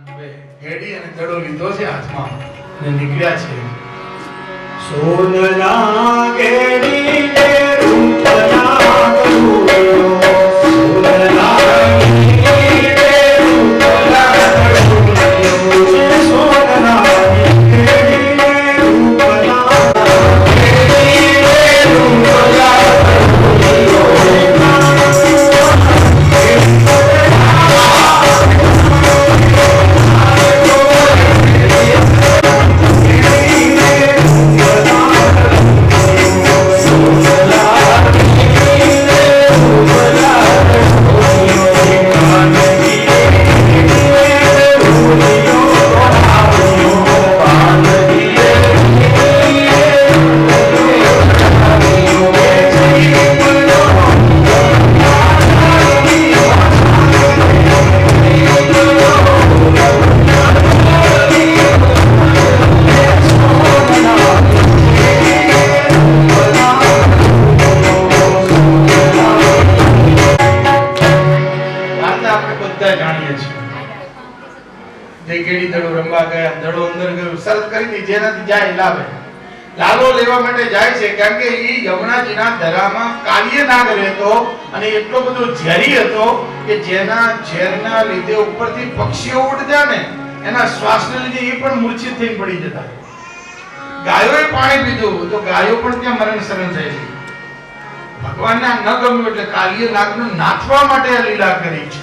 હવે ઘેડી અને દડો લીધો છે હાથમાં અને નીકળ્યા છે. સોનલા ઘેડી ને રૂપલા ગરુડિયો, સોનલા ઘેડી ને રૂપલા ગરુડિયો, સોનલા ઘેડી ને રૂપલા લાલો લેવા માટે જાય છે કારણ કે ઈ યમુનાજીના ધરામાં કાલિય નાગ રહેતો અને એટલો બધો ઝેરી હતો કે જેના ઝેરના લીધે ઉપરથી પક્ષીઓ ઉડતા ને એના શ્વાસને લીધે એ પણ મૂર્છિત થઈને પડી જતા. ગાયોએ પાણી પીધું તો ગાયો પણ ત્યાં મરણ શરણ થઈ ગઈ. ભગવાનને ન ગમ્યું એટલે કાલિય નાગનું નાથવા માટે આ લીલા કરી છે.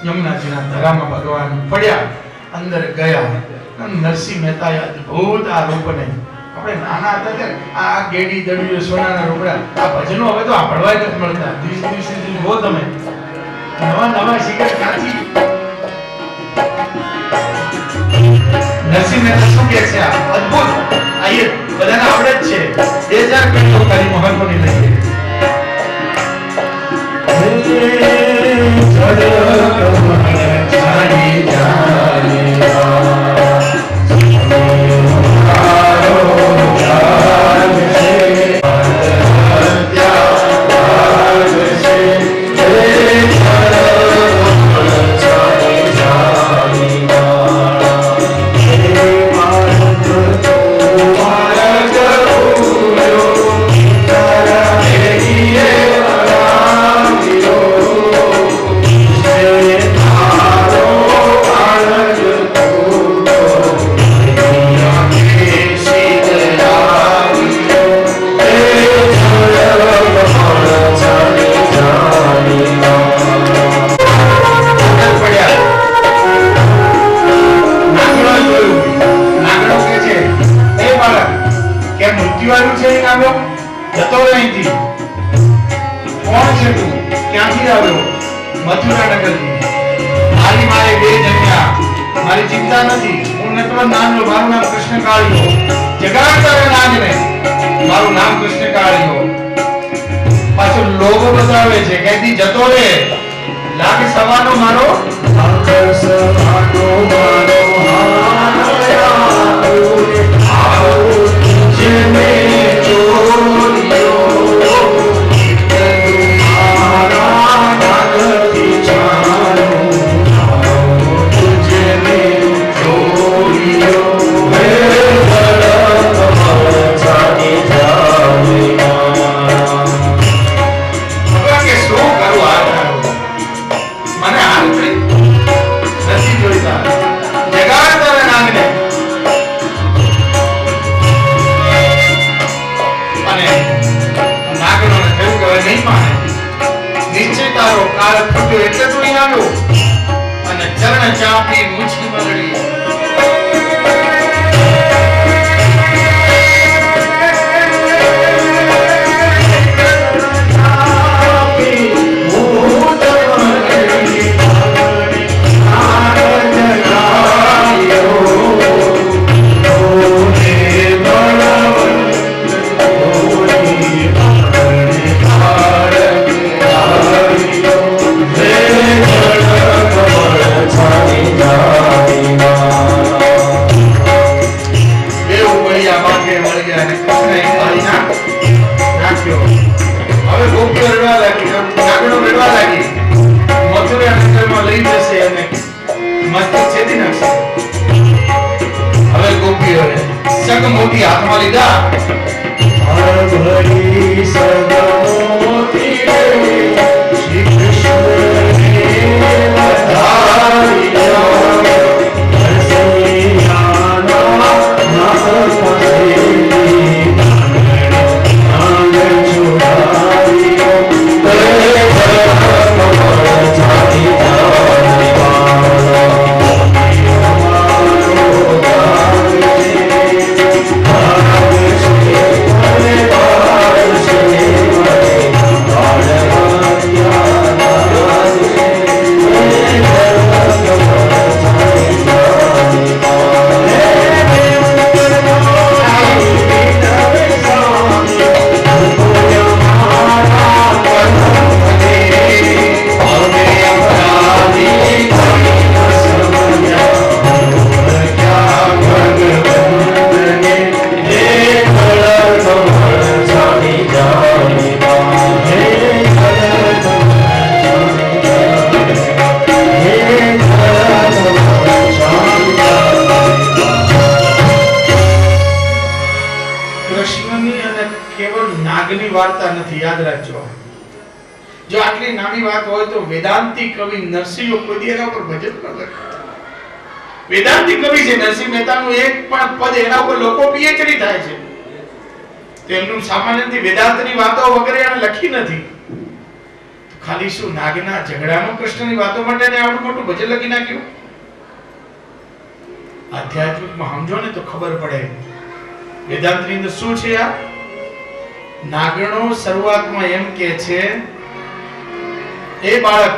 યમુનાજીના ધરામાં ભગવાન પડ્યા, અંદર ગયા. નરસિંહ મહેતાએ અદ્ભુત આ રૂપને આપણે નાના હતા ત્યારે આ ગેડી દડિયો સોનાના રૂપડા આ ભજનો હવે તો સાંભળવા જ નથી મળતા. દિવસે જો તમે નવા શિખર કાચી નરસિંહ મહેતા શું કહે છે આ અદ્ભુત આ બધાને આવડે જ છે. 2000 કીધો ખાલી મહત્વની લઈએ જતો રે લાગે સવાનો મારો Hare મોતી હાથમાં લીધા ભરી સદમોતી શ્રી કૃષ્ણને વધાર્યા હસૈયાના નાથ પાસે નાંગ છોડાવ્યો તે ધર્મ જાતિ વાર્તા નથી, યાદ રાખજો. જો આટલી નાની વાત હોય તો વેદાંતી કવિ નરસિંહ કોઈ એના ઉપર ભજન ન લખે. વેદાંતી કવિ છે નરસિંહ મહેતાનું એક પણ પદ એના ઉપર લોકો પીએચડી થાય છે. તેમનું સામાન્યથી વેદાંતની વાતો વગેરે એને લખી નથી. ખાલી શું નાગના ઝઘડાનો કૃષ્ણની વાતો માટે એને આવડું મોટું ભજન લખી નાખ્યું. આધ્યાત્મિકમાં સમજો ને તો ખબર પડે વેદાંતની અંદર શું છે. આ નાગણો શરૂઆતમાં એમ કે છે એ બાળક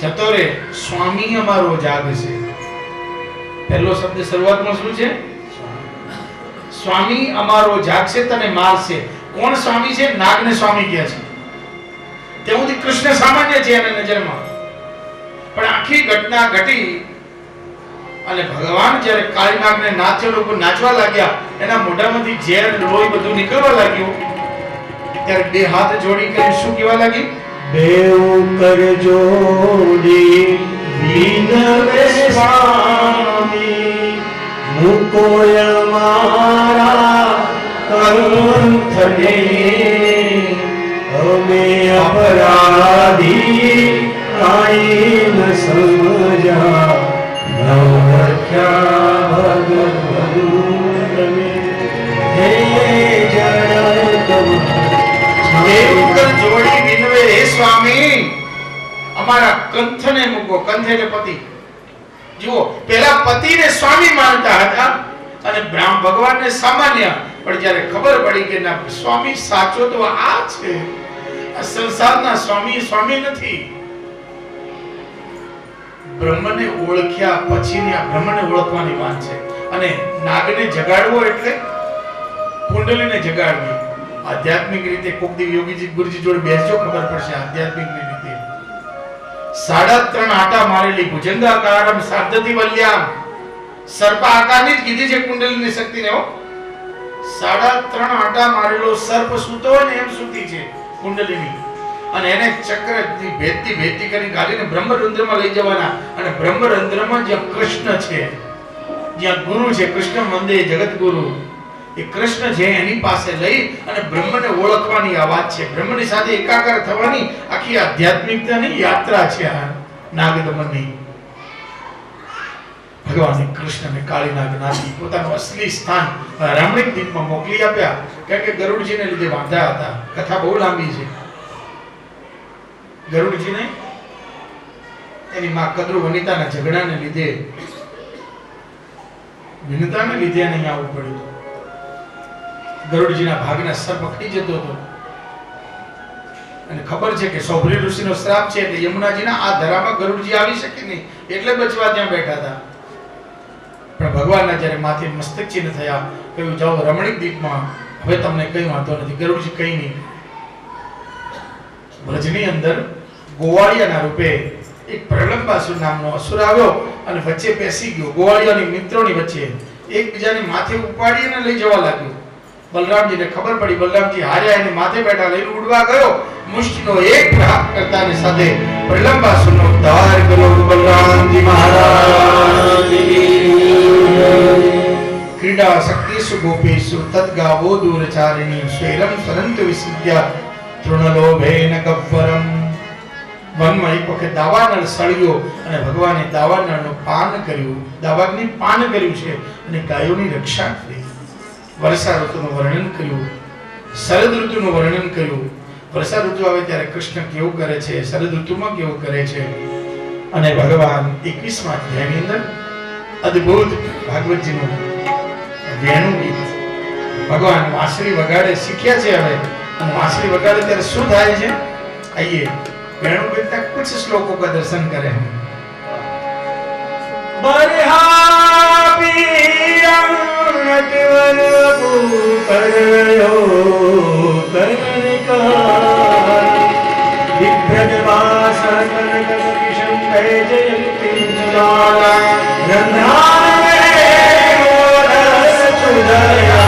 જતો રે સ્વામી અમારો જાગશે. પહેલો શબ્દ શરૂઆતમાં શું છે? સ્વામી અમારો જાગશે તને મારશે. કોણ સ્વામી છે? નાગને સ્વામી કહે છે. તેવું કૃષ્ણ સામાન્ય છે એના નજરમાં. પણ આખી ઘટના ઘટી અને ભગવાન જ્યારે કાળીનાગને નાચ્યો લોકો નાચવા લાગ્યા, એના મોઢામાંથી ઝેર લોહી બધું નીકળવા લાગ્યું, ત્યારે બે હાથ જોડી કરી શું કહેવા લાગી? બેઉ કર જોડી વિનવે સ્વામી મુકો અમારા કંઠને અમે અપરાધી કાંઈ ન સમજા નવરખ્યા ભગવંત હે દેવકર જોડી વિનવે હે સ્વામી અમારા કંઠને મૂકો. કંઠ એટલે પતિ. જુઓ, પહેલા પતિને સ્વામી માનતા હતા અને ભગવાનને સામાન્ય. પણ જ્યારે ખબર પડી કે ના, સ્વામી સાચો તો આ છે, આ સંસારના સ્વામી સ્વામી નથી. બ્રહ્મને ઓળખ્યા પછીની આ બ્રહ્મને ઓળખવાની વાત છે. અને નાગને જગાડવો એટલે કુંડલીને જગાડવી. આધ્યાત્મિક રીતે કોક દી યોગીજી ગુરુજી જોડે બેસજો, ખબર પડશે આધ્યાત્મિક રીતે. 3.5 આટા મારેલી ભુજંગાકારમ સાધ્યતિ વલ્યામ, સર્પ આકારની જ કીધી છે કુંડલીની શક્તિને. હો, 3.5 આટા મારેલો સર્પ સૂતો હોય ને એમ સૂતી છે કુંડલીની. અને એને ચક્રની ભેદતી કરી ગાડીને બ્રહ્મરંધ્રમાં લઈ જવાના. અને બ્રહ્મરંધ્રમાં જ્યાં કૃષ્ણ છે, જ્યાં ગુરુ છે, કૃષ્ણ મંદિર જગત ગુરુ, એ કૃષ્ણ છે એની પાસે લઈ અને બ્રહ્મને ઓળખવાની આ વાત છે. બ્રહ્મની સાથે એકાકાર થવાની આખી આધ્યાત્મિકતાની યાત્રા છે આ નાગદમનની. ભગવાન કૃષ્ણને કાળીનાગ નાગી પોતાનું અસલી સ્થાન રામણીક દ્વીપમાં મોકલી આપ્યા. કારણ કે ગરુડજીને લીધે વાંધા હતા. કથા બહુ લાંબી છે. ગરુડજીને એની માં કદ્રુ વનિતાના ઝઘડાને લીધે નહીં આવવું પડ્યું. ગરુડજીના ભાગના સર્પ ખઈ જતો હતો અને ખબર છે કે સૌભરી ઋષિનો શ્રાપ છે એટલે યમુનાજીના આ ધરામાં ગરુડજી આવી શકે નહીં, એટલે બચવા ત્યાં બેઠા હતા. પણ ભગવાનના જ્યારે માથે મસ્તક ચિહ્ન થયા, કહ્યું જાઓ રમણીક દ્વીપમાં, હવે તમને કઈ વાંધો નથી. ગરુડજી કઈ નહીં. વ્રજની અંદર ગોવાળિયાના રૂપે એક પ્રલંબાસુર નામનો અસુર આવ્યો અને વચ્ચે બેસી ગયો. ગોવાળિયાની મિત્રોની વચ્ચે એકબીજાને માથે ઉપાડીને લઈ જવા લાગ્યો. બલરામજીને ખબર પડી. બલરામજી હાર્યા, એને માથે બેઠા લઈને ઉડવા ગયો. મુષ્ટિનો એક પ્રહાર કરતાની સાથે પ્રલંબાસુરનો ઉદ્ધાર કર્યો. બલરામજી મહારાજ ક્રીડા શક્તિ સુખ ગોપીષુ તદ્ગાવો દૂરચારિણી સ્વૈરમ સરંત વિસિદ્ધ્યા તૃણલોભેન ગહ્વરમ. વનમાં એક વખત દાવાનળ સળિયો અને ભગવાને દાવાનળનું પાન કર્યું, દાવાગ્નિ પાન કર્યું છે અને ગાયોની રક્ષા કરી. વર્ષા ઋતુનું વર્ણન કર્યું, શરદ ઋતુનું વર્ણન કર્યું. વર્ષા ઋતુ આવે ત્યારે કૃષ્ણ કેવું કરે છે, શરદ ઋતુમાં કેવું કરે છે. અને ભગવાન 21મા અધ્યાયની અંદર અદ્ભુત ભાગવતજીનું વેણુ ગીત, ભગવાન વાંસળી વગાડે શીખ્યા છે હવે, અને વાંસળી વગાડે ત્યારે શું થાય છે? આइए वेणु गीत का कुछ श्लोकों का दर्शन करें हम. बर्हापीयं नटवरपूकरयो कर्णिकार विभ्रजवासकनककिशं वैजयन्तीं ज्वाला रन्ध्रामेणोरसचुदया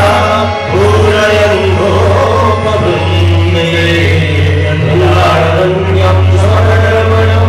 पूरयं गोपवृन्दे अनलारण्यं स्वर्णमणं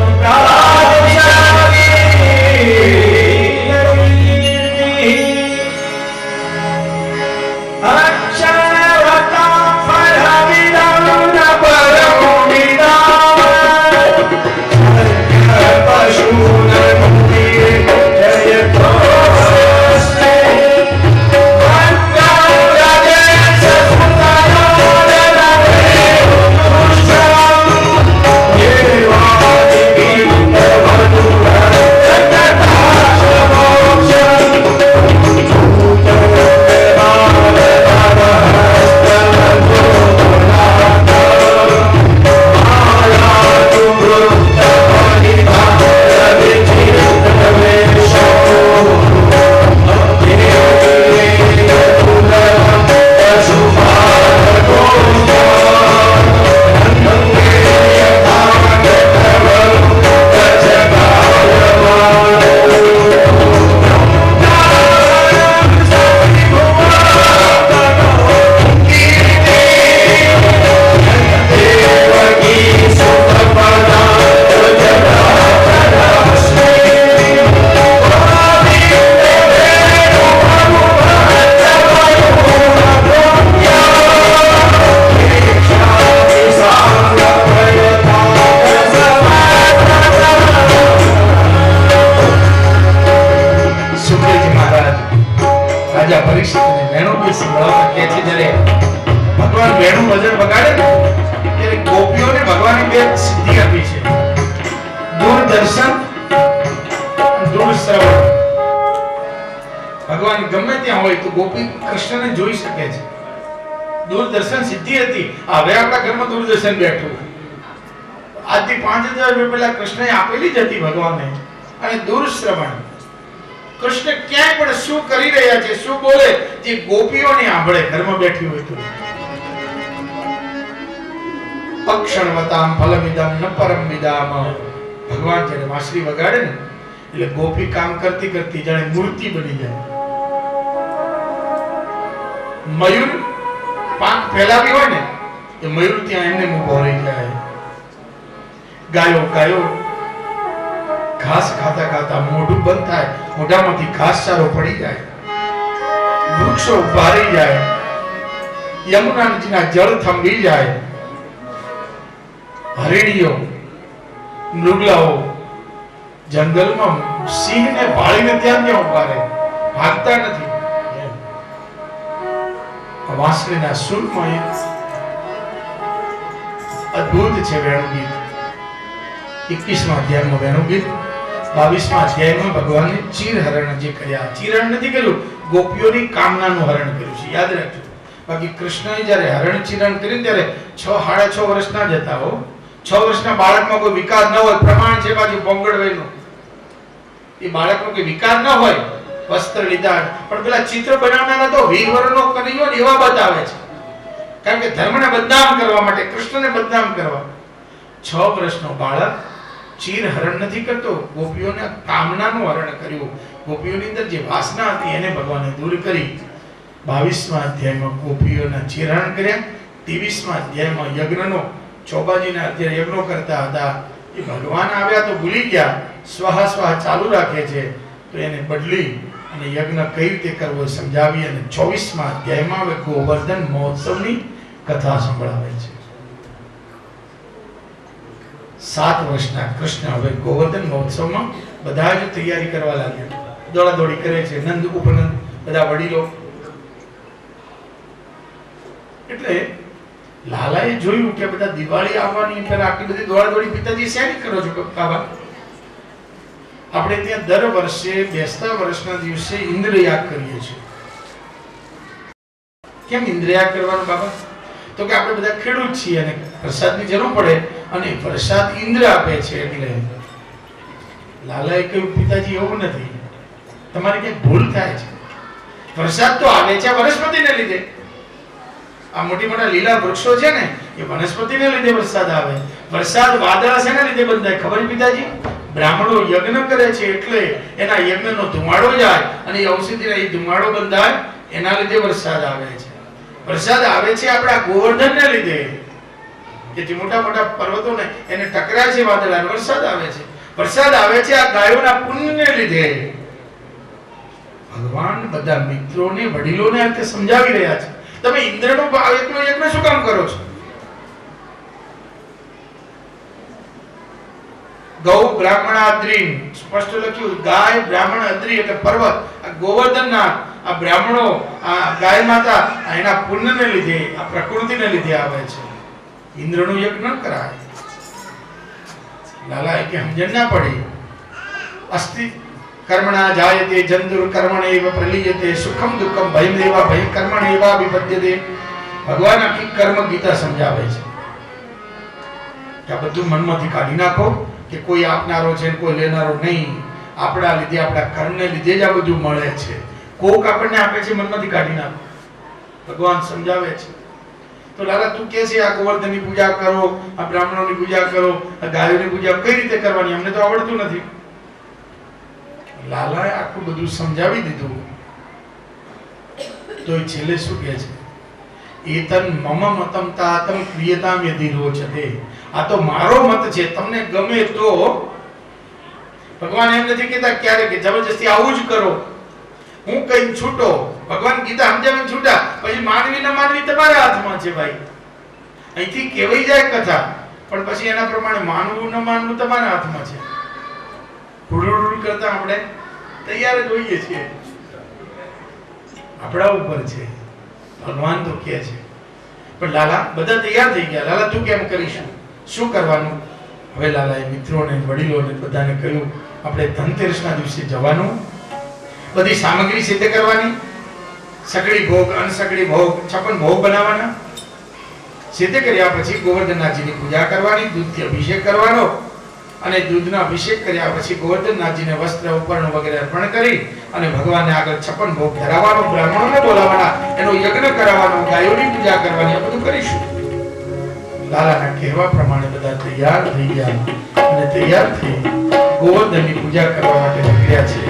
ભગવાન ગમે ત્યાં હોય તો ગોપી કૃષ્ણને જોઈ શકે છે. દૂરદર્શન સિદ્ધિ હતી. હવે આપણા ઘરમાં દૂરદર્શન બેઠું. આજથી 5000 વર્ષ પહેલા કૃષ્ણએ આપેલી જ હતી ભગવાનને. અને દૂરશ્રવણ, કૃષ્ણ ક્યાંય પણ શું કરી રહ્યા છે, શું બોલે, જે ગોપીઓને સાંભળે ઘરમાં બેઠી હોય તો. અક્ષણવતામ ફલમિદમ ન પરમ વિદામ. ભગવાન જ્યારે વાંસળી વગાડે ને એટલે ગોપી કામ કરતી કરતી જાણે મૂર્તિ બની જાય. મયુર પાંખ ફેલાવી હોય ને એ મયુર ત્યાં એમને ઊભો રહી જાય. ગાયો ગાયો ઘાસ ખાતા ખાતા મોઢું બંધ થાય, મોઢામાંથી ઘાસચારો પડી જાય, વૃક્ષો ઉભા રહી જાય, યમુના નદીના જળ થંભી જાય, હરિણીઓ મૃગલાઓ જંગલમાં સિંહને ભાળીને ત્યાં ઉભા રહે, ભાગતા નથી. વાંસળીના સુરમાં અદ્ભુત છે વેણુ ગીત. 21મા અધ્યાયમાં વેણુ ગીત, 22મા અધ્યાયમાં ભગવાનને ચીરહરણ જે કર્યા, ચીરહરણ નથી કર્યું, ગોપીઓની કામનાનું હરણ કર્યું છે, યાદ રાખજો. બાકી કૃષ્ણએ જ્યારે હરણ ચીરણ કર્યું ત્યારે 6-6.5 વર્ષના જ હતા. 6 વર્ષના બાળકમાં કોઈ વિકાર ન હોય, પ્રમાણ છે બાજુ પોંગળવેનું, એ બાળકનો કોઈ વિકાર ન હોય, વસ્ત્ર લીધા, પણ પેલા ચિત્ર બનાવનારા તો વીરવરનો કર્યો ને એવા બતાવે છે, કારણ કે ધર્મને બદનામ કરવા માટે, કૃષ્ણને બદનામ કરવા. 6 વર્ષનો બાળક ચીરહરણ નથી કરતો, ગોપીઓના કામનાનું હરણ કર્યું. ગોપીઓની અંદર જે વાસના હતી એને ભગવાને દૂર કરી. 22મા અધ્યાયમાં ગોપીઓના ચીરહરણ કર્યા. 23મા અધ્યાયમાં યજ્ઞનો, ચોબાજીના અત્યારે યજ્ઞો કરતા હતા, એ ભગવાન આવ્યા તો ભૂલી ગયા, સ્વાહા સ્વાહા ચાલુ રાખે છે, તો એને બદલી અને યજ્ઞ કઈ રીતે કરવો એ સમજાવી અને 24મા અધ્યાયમાં હવે ગોવર્ધન મહોત્સવની કથા સંભળાવે છે. 7 વર્ષના કૃષ્ણ હવે ગોવર્ધન મહોત્સવમાં બધા જ તૈયારી કરવા લાગ્યા. દોડાદોડી કરે છે, નંદ ઉપનંદ બધા વડીલો. એટલે લાલાએ જોયું કે બધા દિવાળી આવવાની પહેલા આટલી બધી દોડાદોડી પિતાજી શેની કરો છો બાબા? આપણે ત્યાં દર વર્ષે બેસતા વર્ષના દિવસે ઇન્દ્રયાગ કરીએ છીએ. કેમ ઇન્દ્રયાગ કરવાનું બાબા? તો કે આપણે બધા ખેડૂત છીએ અને પ્રસાદની જરૂર પડે અને પ્રસાદ ઇન્દ્ર આપે છે. એટલે લાલાએ કહ્યું પિતાજી એવું નથી, તમારે ક્યાંક ભૂલ થાય છે. વરસાદ તો આવે છે વનસ્પતિને લીધે. આ મોટી મોટા લીલા વૃક્ષો છે ને એ વનસ્પતિને લીધે વરસાદ આવે. વરસાદ વાદળા શેના લીધે બંધાય ખબર પિતાજી? બ્રાહ્મણો યજ્ઞ કરે છે એટલે એના યજ્ઞનો ધુમાડો જાય અને એ ઔષધિનો એ ધુમાડો બંધાય, એના લીધે વરસાદ આવે છે. વરસાદ આવે છે આપણા ગોવર્ધનને લીધે. કે જે મોટા મોટા પર્વતોને એને ટકરાય છે વાદળા, વરસાદ આવે છે. વરસાદ આવે છે આ ગાયોના પુણ્યને લીધે. ભગવાન બધા મિત્રોને વડીલોને આ રીતે સમજાવી રહ્યા છે. તમે ઇન્દ્રનો એકલો યજ્ઞ શું કામ કરો છો? ગૌ બ્રાહ્મણ અદ્રી સ્પષ્ટ લખ્યું. ગાય બ્રાહ્મણ અદ્રી એટલે પર્વત. આ ગોવર્ધનના આ બ્રાહ્મણો આ ગાય માતા એના પુણ્યને લીધે આ પ્રકૃતિને લીધે આવે છે. ઇન્દ્રનો યજ્ઞ ન કરાય. લાલા કે સમજણ ના પડી. અસ્તિ કર્મણા જાયતે જંતુર કર્મણેવ પ્રલીયતે સુખમ દુઃખમ ભયમેવા ભય કર્મણેવા વિપદ્યતે. ભગવાન આખી કર્મ ગીતા સમજાવે છે કે આ બધું મનમાંથી કાઢી નાખો કે કોઈ આપનારો છે કોઈ લેનારો નહીં. આપણા લીધે આપણા કર્મને લીધે જ આ બધું મળે છે. કોક આપણને આપે છે, મનમાંથી કાઢી નાખો. ભગવાન સમજાવે છે. તો લાલા તું કે છે આ ગોવર્ધનની પૂજા કરો, આ બ્રાહ્મણોની પૂજા કરો, આ ગાયોની પૂજા કઈ રીતે કરવાની? અમને તો આવડતું નથી. લાલાએ આખું બધું સમજાવી દીધું. તો એ છેલ્લે શું કહે છે? એતન મમ મતમ તાતમ ક્રિયતામ યદિ રોચતે. આ તો મારો મત છે, તમને ગમે તો. ભગવાન એમ નથી કહેતા ક્યારે કે જબરજસ્તી આવું જ કરો, હું કઈ છૂટો. ભગવાન ગીતા સમજાવીને છૂટા. પછી માનવી ન માનવી તમારા હાથમાં છે ભાઈ. અહીંથી કહેવાઈ જાય કથા, પણ પછી એના પ્રમાણે માનવું ન માનવું તમારા હાથમાં છે. હુડુડ કરતા આપણે તૈયાર જ હોઈએ છીએ. આપણા ઉપર છે. ભગવાન તો કહે છે. પણ લાલા બધા તૈયાર થઈ ગયા. લાલા તું કેમ કરીશું? શું કરવાનું? હવે લાલાએ મિત્રોને વડીલોને બધાને કહ્યું આપણે ધનતેરસના દિવસે જવાનું, બધી સામગ્રી સિદ્ધ કરવાની, સગડી ભોગ અનસગડી ભોગ 56 ભોગ બનાવવાના. સિદ્ધ કર્યા પછી ગોવર્ધનનાથજીની પૂજા કરવાની, દૂધથી અભિષેક કરવાનો અને દૂધનો અભિષેક કર્યા પછી ગોવર્ધનનાથજીને વસ્ત્ર ઉપકરણ વગેરે અર્પણ કરી અને ભગવાનને આગળ 56 ભોગ ધરાવવાનો, બ્રાહ્મણોને બોલાવવાના, એનો યજ્ઞ કરાવવાનો, ગાયોની પૂજા કરવાની. આ બધું કરીશું. લાલાના કહેવા પ્રમાણે બધા તૈયાર થઈ ગયા અને તૈયાર થઈ ગોવર્ધનની પૂજા કરવા માટે નીકળ્યા છે.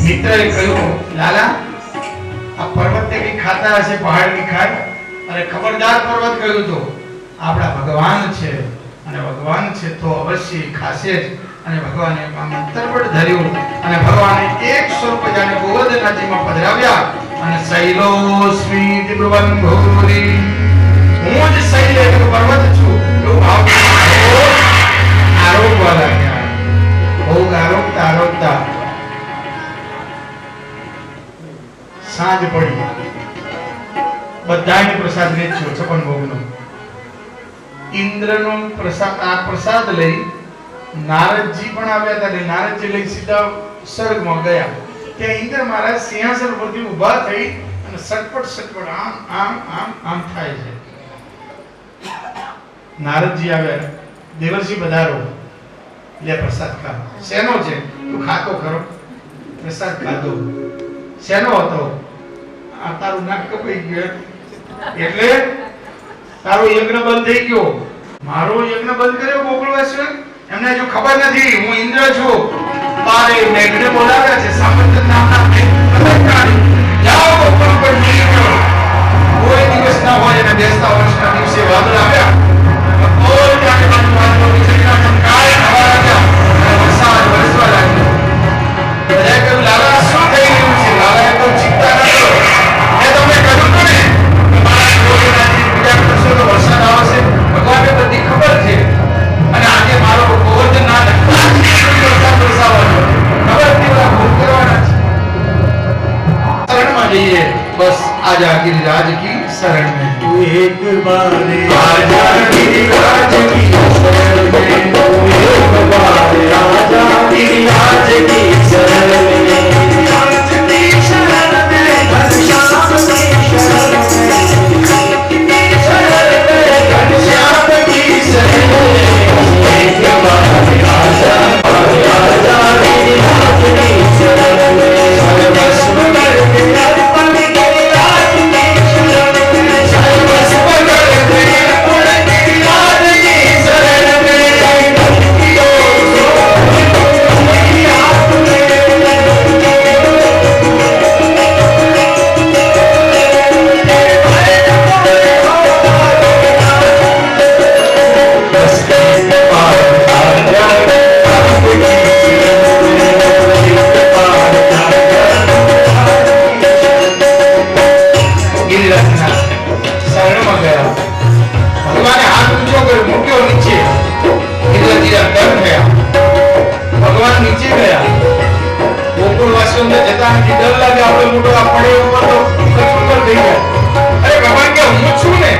મિત્રએ કહ્યું લાલા આ પર્વતને કઈ ખાતા હશે, પહાડ ની ખાય. અને ખબરદાર પર્વત કહ્યું તો આપણા ભગવાન છે અને ભગવાન છે તો અવશ્ય ખાશે જ. અને ભગવાને મંત્રપટ ધર્યું અને ભગવાને એક સ્વરૂપ જાણે ગોવર્ધનનાથજીમાં પધરાવ્યા અને શૈલોસ્મી દિબ્રુવન ભૂરી. હું જ શૈલ એટલે પર્વત છું એવું ભાવ આરોગવા લાગ્યા. ભોગ આરોગતા આરોગતા સાંજ પડી. બધાને પ્રસાદ વેચ્યો છપ્પન ભોગનો. ઇન્દ્રનો પ્રસાદ લઈ નારદજી પણ આવ્યા હતા ને નારદજી લઈ સીધા સ્વર્ગમાં ગયા. ત્યાં ઇન્દ્ર મહારાજ સિંહાસન પરથી ઊભા થઈ અને સટપટ સટપટ આમ આમ આમ આમ થાય છે. નારદજી આવ્યા, દેવર્ષિ પધારો, લે પ્રસાદ ખા. શેનો છે? તું ખાતો ખરો? પ્રસાદ ખાધો. શેનો હતો? આ તારું નાક કપાઈ ગયું એટલે તારો યજ્ઞ બંધ થઈ ગયો. મારો યજ્ઞ બંધ કર્યો ગોકુળવાસીઓ? એમને જો ખબર નથી હું ઇન્દ્ર છું. તારે મેઘને બોલાવ્યા છે. સામંત નામના મેઘ જાઓ ગોકુળ પર નીકળો. કોઈ દિવસ ના હોય અને બેસતા વર્ષના દિવસે વાદળ આવ્યા. કોઈ જાણે વાદળો વીજળીના ચમકારે હવા આવ્યા અને વરસાદ વરસવા લાગ્યો. બધાએ કહ્યું, લાલા શું થઈ રહ્યું છે? લાલાએ તો ચિંતા ન કરો. મેં તમને કહ્યું હતું ને કે મારા ગોળીનાથી પૂજા કરશો તો વરસાદ આવશે. ભગવાનને બધી ખબર છે અને આજે મારો ગોવર્ધન ના વરસાદ વરસાવવાનો. ખબર નથી ઓલા ભૂલ કરવાના છે. શરણમાં જઈએ બસ. आजा गिरिराज की शरण में. तू एक बार आजा गिरिराज की शरण में. तू एक बार आजा गिरिराज की शरण में. गिरिराज की शरण में घनश्याम की शरण में. शरण में घनश्याम की शरण में. एक बार आजा आजा गिरिराज की शरण में. सर्वस्व करके अर्पण गिरिराज की शरण में. सर्वस्व करके अर्पण गिरिराज की शरण में. भक्तियों सो मेरी हाथ में. बस एक बार आजा आपकी शरण में. एक बार आजा गिरिराजना शरणમાં ગયા. ભગવાને હાથ ઊંચો કર્યો, મૂક્યો નીચે. गिरिराजજી ડર થયા. ભગવાન નીચે ગયા. ગોકુળવાસીઓને જતા નથી ડર લાગે આપણે મોટો આ પડે ઉપર તો ઉપર થઈ જાય. અરે ભગવાન કે હું છું ને.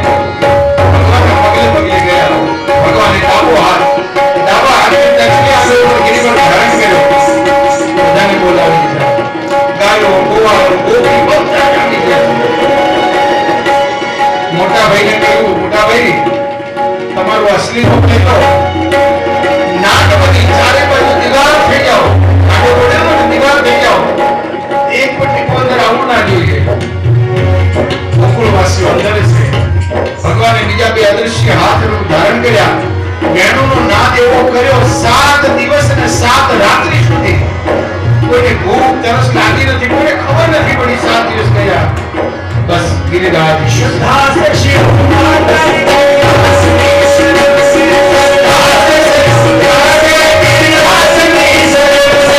ભગવાનના પગલે પગલે ગયા. ભગવાને ડાબા હાથથી દક્ષિણે આવ્યો ગિરી પર ધારણ કર્યો. બધાને બોલાવી દીધા. ગાયો ગોવાળો ગોપી બધા જામી ગયા. મોટા ભાઈને કહ્યું, મોટા ભાઈ તમારું અસલી રૂપ દેખો. નાક બધી ચારે બાજુ દીવાલ થઈ જાઓ. કાઢો બોલેલો ને દીવાલ થઈ જાઓ. એક પણ ટીપો અંદર આવું ના જોઈએ. ગોકુળવાસીઓ અંદર છે. ભગવાને બીજા બે અદૃશ્ય હાથ રૂપ ધારણ કર્યા. વેણુનો નાદ એવો કર્યો 7 દિવસ અને 7 રાત્રિ સુધી. કોઈને ભૂખ તરસ લાગી નથી. કોઈને ખબર નથી પડી 7 દિવસ ગયા. बस गिरिराज श्रद्धा से शिव माता गिरिराज की शरण से. श्रद्धा से शिव माता गिरिराज की शरण से.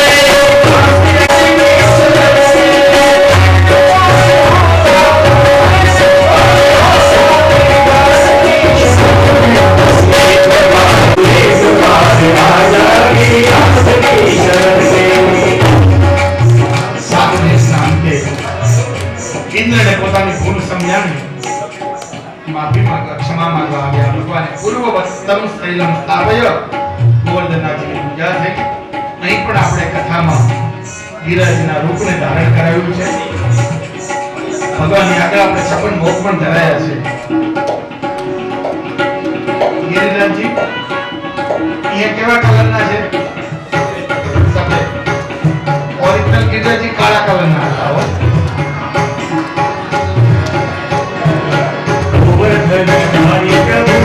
इंद्र ने પોતાની ભૂલ સમજાવી માફી માંગવા ક્ષમા માંગવા આવ્યા. ભગવાને પૂર્વવત્તમ શૈલમ સ્થાપય ગોવર્ધનનાથની પૂજા થઈ. અહીં પણ આપણે કથામાં ગિરિરાજના રૂપને ધારણ કરાવ્યું છે. ભગવાનની આગળ આપણે 56 ભોગ પણ ધરાયા છે. ગિરિરાજજી અહીંયા કેવા કલરના છે? સફેદ. ઓરિજિનલ ગિરિરાજજી કાળા કલરના હતા. गोवर्धनधारी प्रभु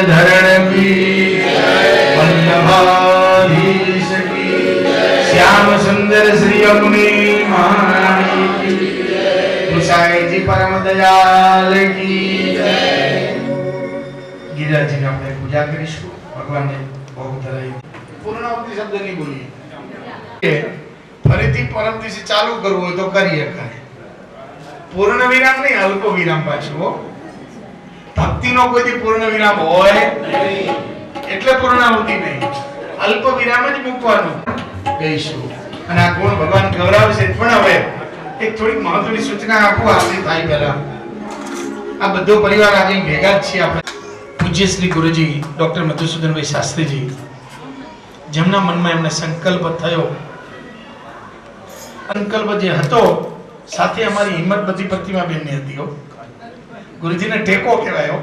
धरण की वल्लभा श्याम सुंदर श्री अग्नि महारानी की गुसाई जी परम दयाल की जय। गिरिराज जी ने આપણે પૂજા કરીશું, ભગવાનને ભોગ ધરાવી પૂર્ણાવતી શબ્દ નહીં બોલીએ, ફરીથી પરમ દિવસે ચાલુ કરવું હોય તો કરી શકાય, પૂર્ણ વિરામ નહીં, અલ્પ વિરામ પાછું, ભક્તિનો કોઈથી પૂર્ણ વિરામ હોય નહીં, એટલે પૂર્ણાવતી નહીં, અલ્પ વિરામ જ મૂકવાનું કહીશું। અને આ ગુણ ભગવાન ગૌરવશે પણ હવે એક થોડીક મહત્વની સૂચના આપું આરતી થાય પહેલા। આ બધો પરિવાર આજે ભેગા જ છીએ આપણે। પૂજ્ય શ્રી ગુરુજી ડોક્ટર મધુસૂદનભાઈ શાસ્ત્રીજી, જેમના મનમાં એમને સંકલ્પ થયો, સંકલ્પ જે હતો સાથે અમારી હિંમતપતિ પ્રતિમા બેનની હતી હો, ગુરુજીને ટેકો કહેવાયો।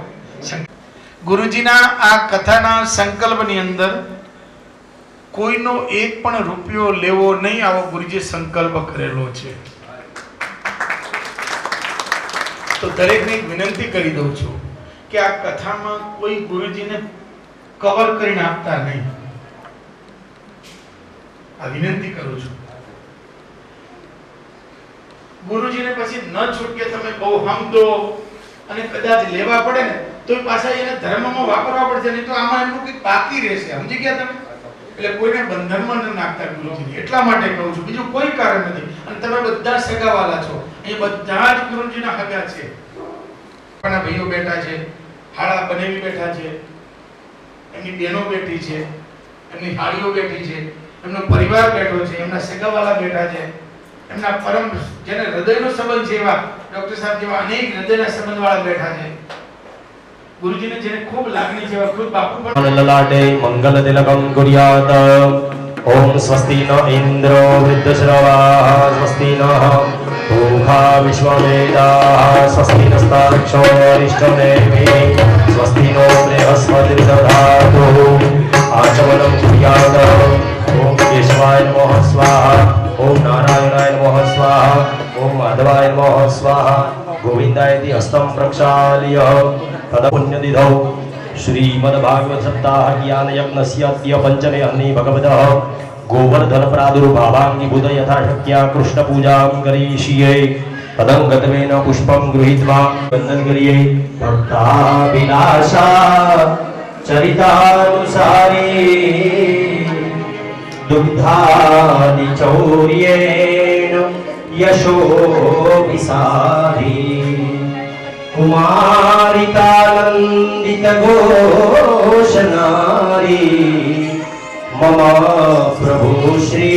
ગુરુજીના આ કથાના સંકલ્પની અંદર કોઈનો એક પણ રૂપિયો લેવો નહીં, આવો ગુરુજીએ સંકલ્પ કરેલો છે। તો દરેકને એક વિનંતી કરી દઉં છું કે આ કથામાં કોઈ ગુરુજીને કવર કરીને આપતા નહીં, આ વિનંતી કરું છું। ગુરુજીને પછી ન છૂટકે તમે બહુ સમજો અને કદાચ લેવા પડે ને તો પાછા એને ધર્મમાં વાપરવા પડશે, નહીં તો આમાં એમનું કંઈક બાકી રહેશે, સમજી ગયા તમે? એટલે કોઈને બંધનમાં ન નાખતા ગુરુજીને, એટલા માટે કહું છું, બીજું કોઈ કારણ નથી। અને તમે બધા સગાવાલા છો, એ બધા જ ગુરુજીના સગા છે, પણ ભાઈઓ બેઠા છે, હાળા બનેવી બેઠા છે, એમની બહેનો બેઠી છે, એમની હાળીઓ બેઠી છે, એમનો પરિવાર બેઠો છે, એમના સગાવાલા બેઠા છે, એમના પરમ જેને હૃદયનો સંબંધ છે એવા ડોક્ટર સાહેબ જેવા અનેક હૃદયના સંબંધવાળા બેઠા છે। ગુરુજીને જેને ખૂબ લાગણી છે એવા ખુદ બાપુ પણ લલાટે મંગલ તિલકમ કુર્યાત। ઓમ સ્વસ્તિ ન ઇન્દ્રો વૃદ્ધશ્રવાઃ, સ્વસ્તિ ન ભૂખા વિશ્વવેદાઃ, સ્વસ્તિ નસ્તારક્ષો અરિષ્ટનેમિ, સ્વસ્તિ નો બૃહસ્પતિર્દધાતુ આચમનમ કુર્યાત। ઓમ કેશવાય નમઃ સ્વાહા, ઓમ નારાયણાય નમઃ સ્વાહા, ઓમ માધવાય નમઃ સ્વાહા, ગોવિંદાયતિ હસ્તમ પ્રક્ષાલ્ય તદ પુણ્યનિધૌ શ્રીમદ્ભાગવત સપ્તાહ જ્ઞાન યજ્ઞસ્ય અદ્ય પંચમે અહ્નિ ભગવતઃ ગોવર્ધન પ્રાદુર્ભાવાંગીભૂત યથાશક્યા કૃષ્ણ પૂજાં કરીષ્યે। તદંગતમેન પુષ્પં ગૃહીત્વા વંદન કરીએ। ભક્તાભિલાષા ચરિતાનુસારી દુગ્ધાદિ ચૌર્યેણ યશો વિસારી कुमारितानन्दित घोषनारी मम प्रभु श्री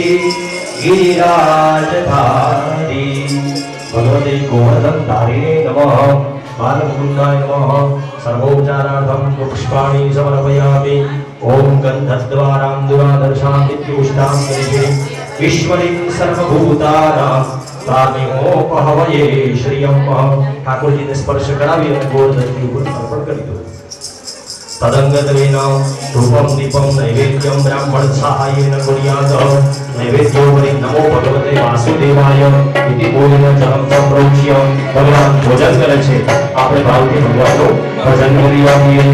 गिरिराजधारी। भगवते गोवर्धन धारिणे नमः, बालमुकुन्दाय नमः। सर्वोपचारार्थं पुष्पाणि समर्पयामि। ओम गन्धद्वारां दुरादर्शामित्युष्टां करिष्ये। ईश्वरीं सर्वभूतानां तामिहोपहवये श्रियं। ठाकुरजी ने स्पर्श करावी અને ગોવર્ધનની ઉપર અર્પણ કરી દો। તદંગતવેન ધૂપમ દીપમ નૈવેદ્યમ બ્રાહ્મણ સહાયેન કુર્યાત। નૈવેદ્યોપરી નમો ભગવતે વાસુદેવાય ઇતિ બોલીને જલમ સંપ્રોક્ષ્ય ભગવાન ભોજન કરે છે, આપણે ભાવથી ભગવાનનું ભજન કરી આવીએ।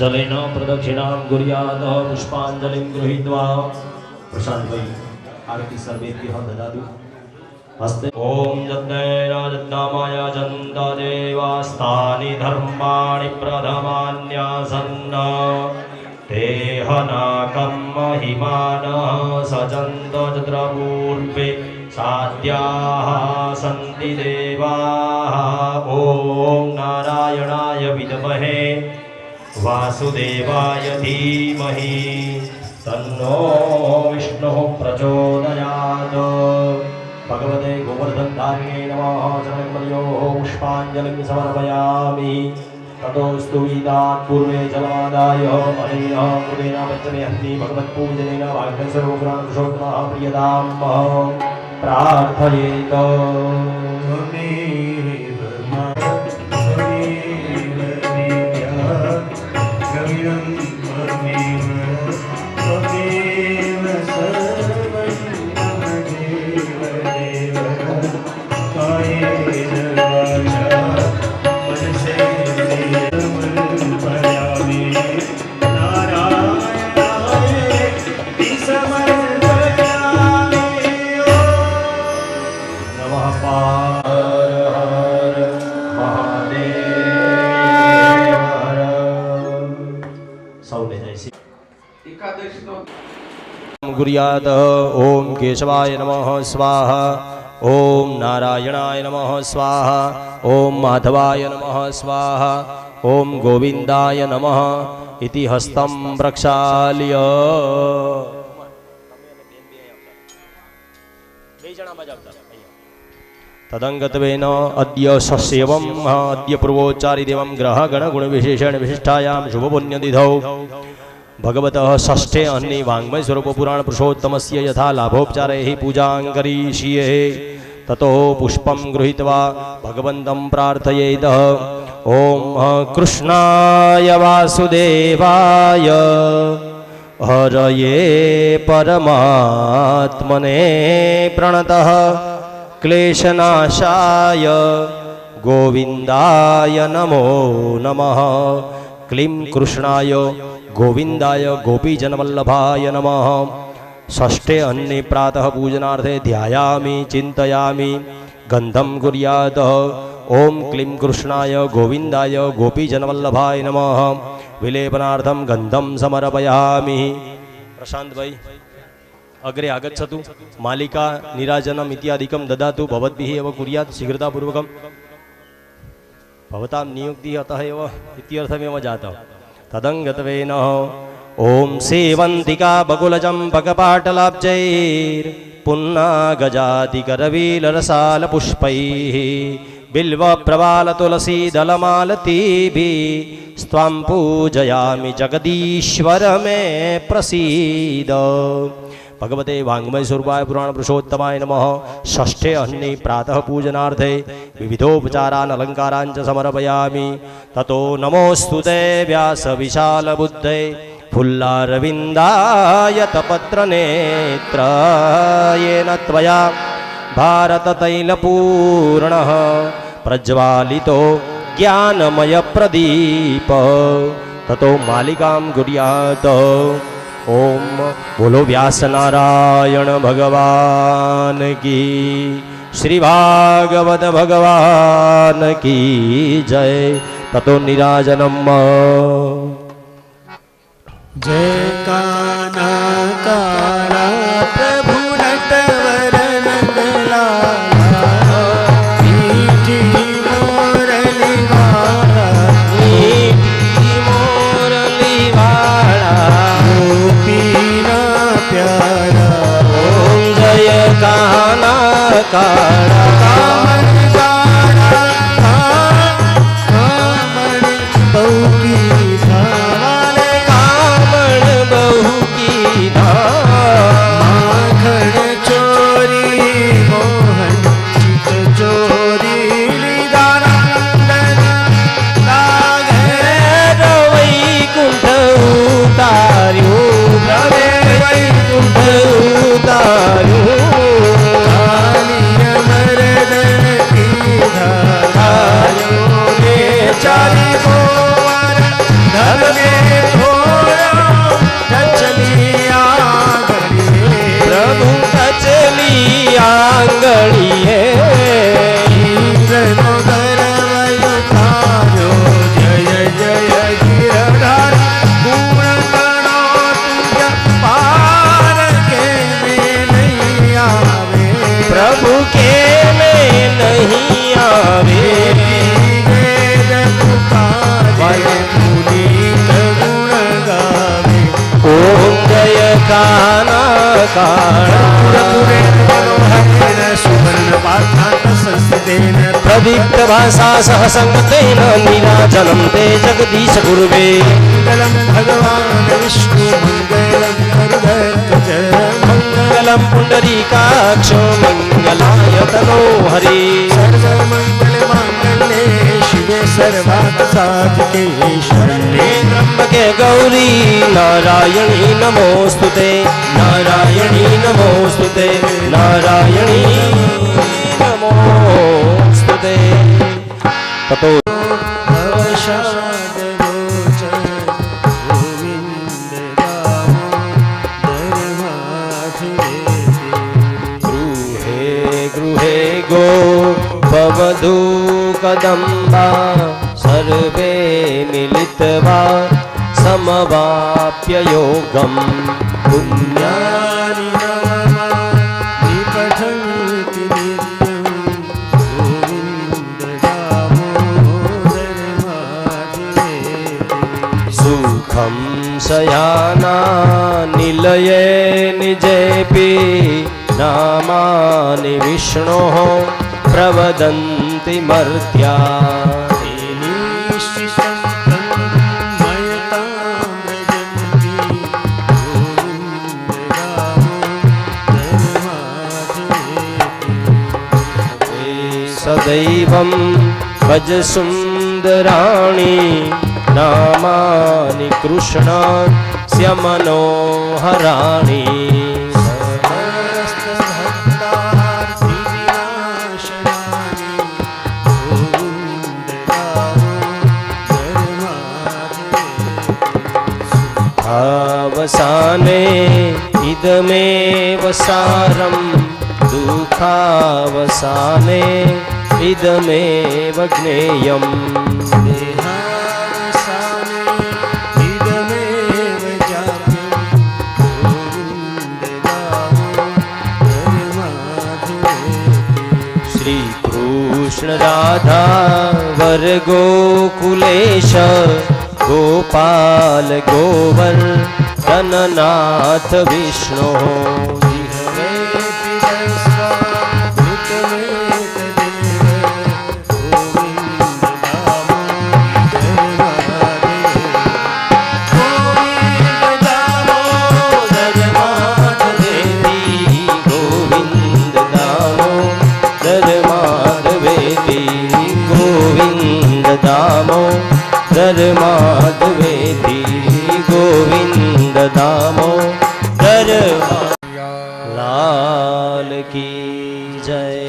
जलेन प्रदक्षिणां कुर्यात् पुष्पाञ्जलिं गृहीत्वा प्रशांत भाई आरती सर्वेभ्यः ददातु हस्ते ओम यज्ञेन यज्ञामय जन्त देवास्तानि धर्माणि प्रथमान्यासन्न तेहनाकं महिमानः सजन्त तत्र पूर्वे साध्याः सन्ति देवाः ओम नारायणाय विद्महे वासुदेवाय धीमहि तन्नो विष्णुः प्रचोदयात् भगवते गोवर्धनधारिणे नमः चरणकमलयोः पुष्पाञ्जलिं समर्पयामि ततोऽस्तु वीदात् पूर्वे जलमादाय अनेन कृतेन पञ्चमे हन्ति भगवत्पूजनेन वाग्देवपुराणपुरुषोत्तमः प्रियतां प्रार्थयेत गुर्यात् ओम केशवाय नमः स्वाहा ओम नारायणाय नमः स्वाहा ओम माधवाय नमः स्वाहा ओम गोविंदाय नमः इति हस्तं प्रक्षाल्य तदंगत्वेन अद्य सस्यवम् अद्य पूर्वोच्चारि देवं ग्रह गण गुण विशेषण विशिष्टायां शुभपुण्यतिथौ भगवतः षष्ठे अन्ये वाङ्मय स्वरूप पुराण पुरुषोत्तमस्य यथा लाभोपचारैः पूजां करिष्ये ततो पुष्पं गृहीत्वा भगवन्तं प्रार्थयेत् ॐ कृष्णाय वासुदेवाय हरये परमात्मने प्रणतः क्लेशनाशाय गोविन्दाय नमो नमः क्लीं कृष्णाय गोविंदाय गोपीजनवल्लभाय नमः षष्ठे अन्ये प्रातः पूजनार्थे ध्यायामि चिन्तयामि गन्धं कुर्यात् ओम क्लीं कृष्णाय गोविंदाय गोपीजनवल्लभाय नमः विलेपनार्थं गन्धं समर्पयामि प्रशांत भाई अग्रे आगच्छतु मालिका नीराजनम् इत्यादिकं ददातु भवद्भिः एव कुर्यात् शीघ्रतापूर्वकं भवतां नियुक्तिः अतः एव इत्यर्थमेव जातः तदंगत्वेन ओम सेवंतिका बकुलजम्पकपाटलाब्जैर्पुन्नागजातिकरवीलरसालपुष्पैः बिल्वप्रवालतुलसीदलमालतीभिः स्वां पूजयामि जगदीश्वर मे प्रसीद भगवते वाङ्मय स्वरूपाय पुराण पुरुषोत्तमाय नमः षष्ठे अन्ये प्रातः पूजनार्थे विविधोपचारान् अलङ्कारान् च समर्पयामि ततो नमोऽस्तुते व्यास विशाल बुद्धे फुल्लारविन्दाय तपत्रनेत्र येन त्वया भारततैलपूर्णः प्रज्वालितो ज्ञानमय प्रदीप ततो मालिकां कुर्यात् ओम बोलो व्यास नारायण भगवान की श्री भागवत भगवान की जय ततो निराजनम जय कान्हा काला प्रभु नटवर नंदलाला मीठी मोरली वाला गोपीना प्यारा ओम जय कान्हा काला कामन गाना कामन बहु की धावाले कामण बहु काळा प्रदीप्त भाषा सहसंगतेन नीराजनं ते जगदीश गुरुवे मंगलम भगवान विष्णु मंगलम गरुड़ध्वज मंगलम पुंडरीकाक्ष मंगलाय तनो हरि सर्वमंगल मांगल्ये शिवे सर्वार्थ साधिके शरण्ये त्र्यंबके गौरी नारायणी नमोस्तुते नारायणी नमोस्तुते नारायणी नमोस्तुते ततो गृहे गो भवधू कदम्बा सर्वे मिलित्वा समवाप्य योगम् पुण्यानि नवमानि पठन्ति नित्यं गोविन्द दामोदर माधवेति सुखं शयाना निलये निजेऽपि नामानि विष्णोः प्रवदन्ति मर्त्या सदैवं भज सुन्दराणि नामानि कृष्णस्य मनोहराणि अवसाने इदमेव सारं दुःखावसाने इदमेव ज्ञेयम् देहावसाने इदमेव जातं गोविन्द दामोदर माधवेति श्रीकृष्ण राधा वर गोकुलेश गोपाल गोवर्धननाथ विष्णु दामोदर माधवेति गोविंद दामोदर लाल की जय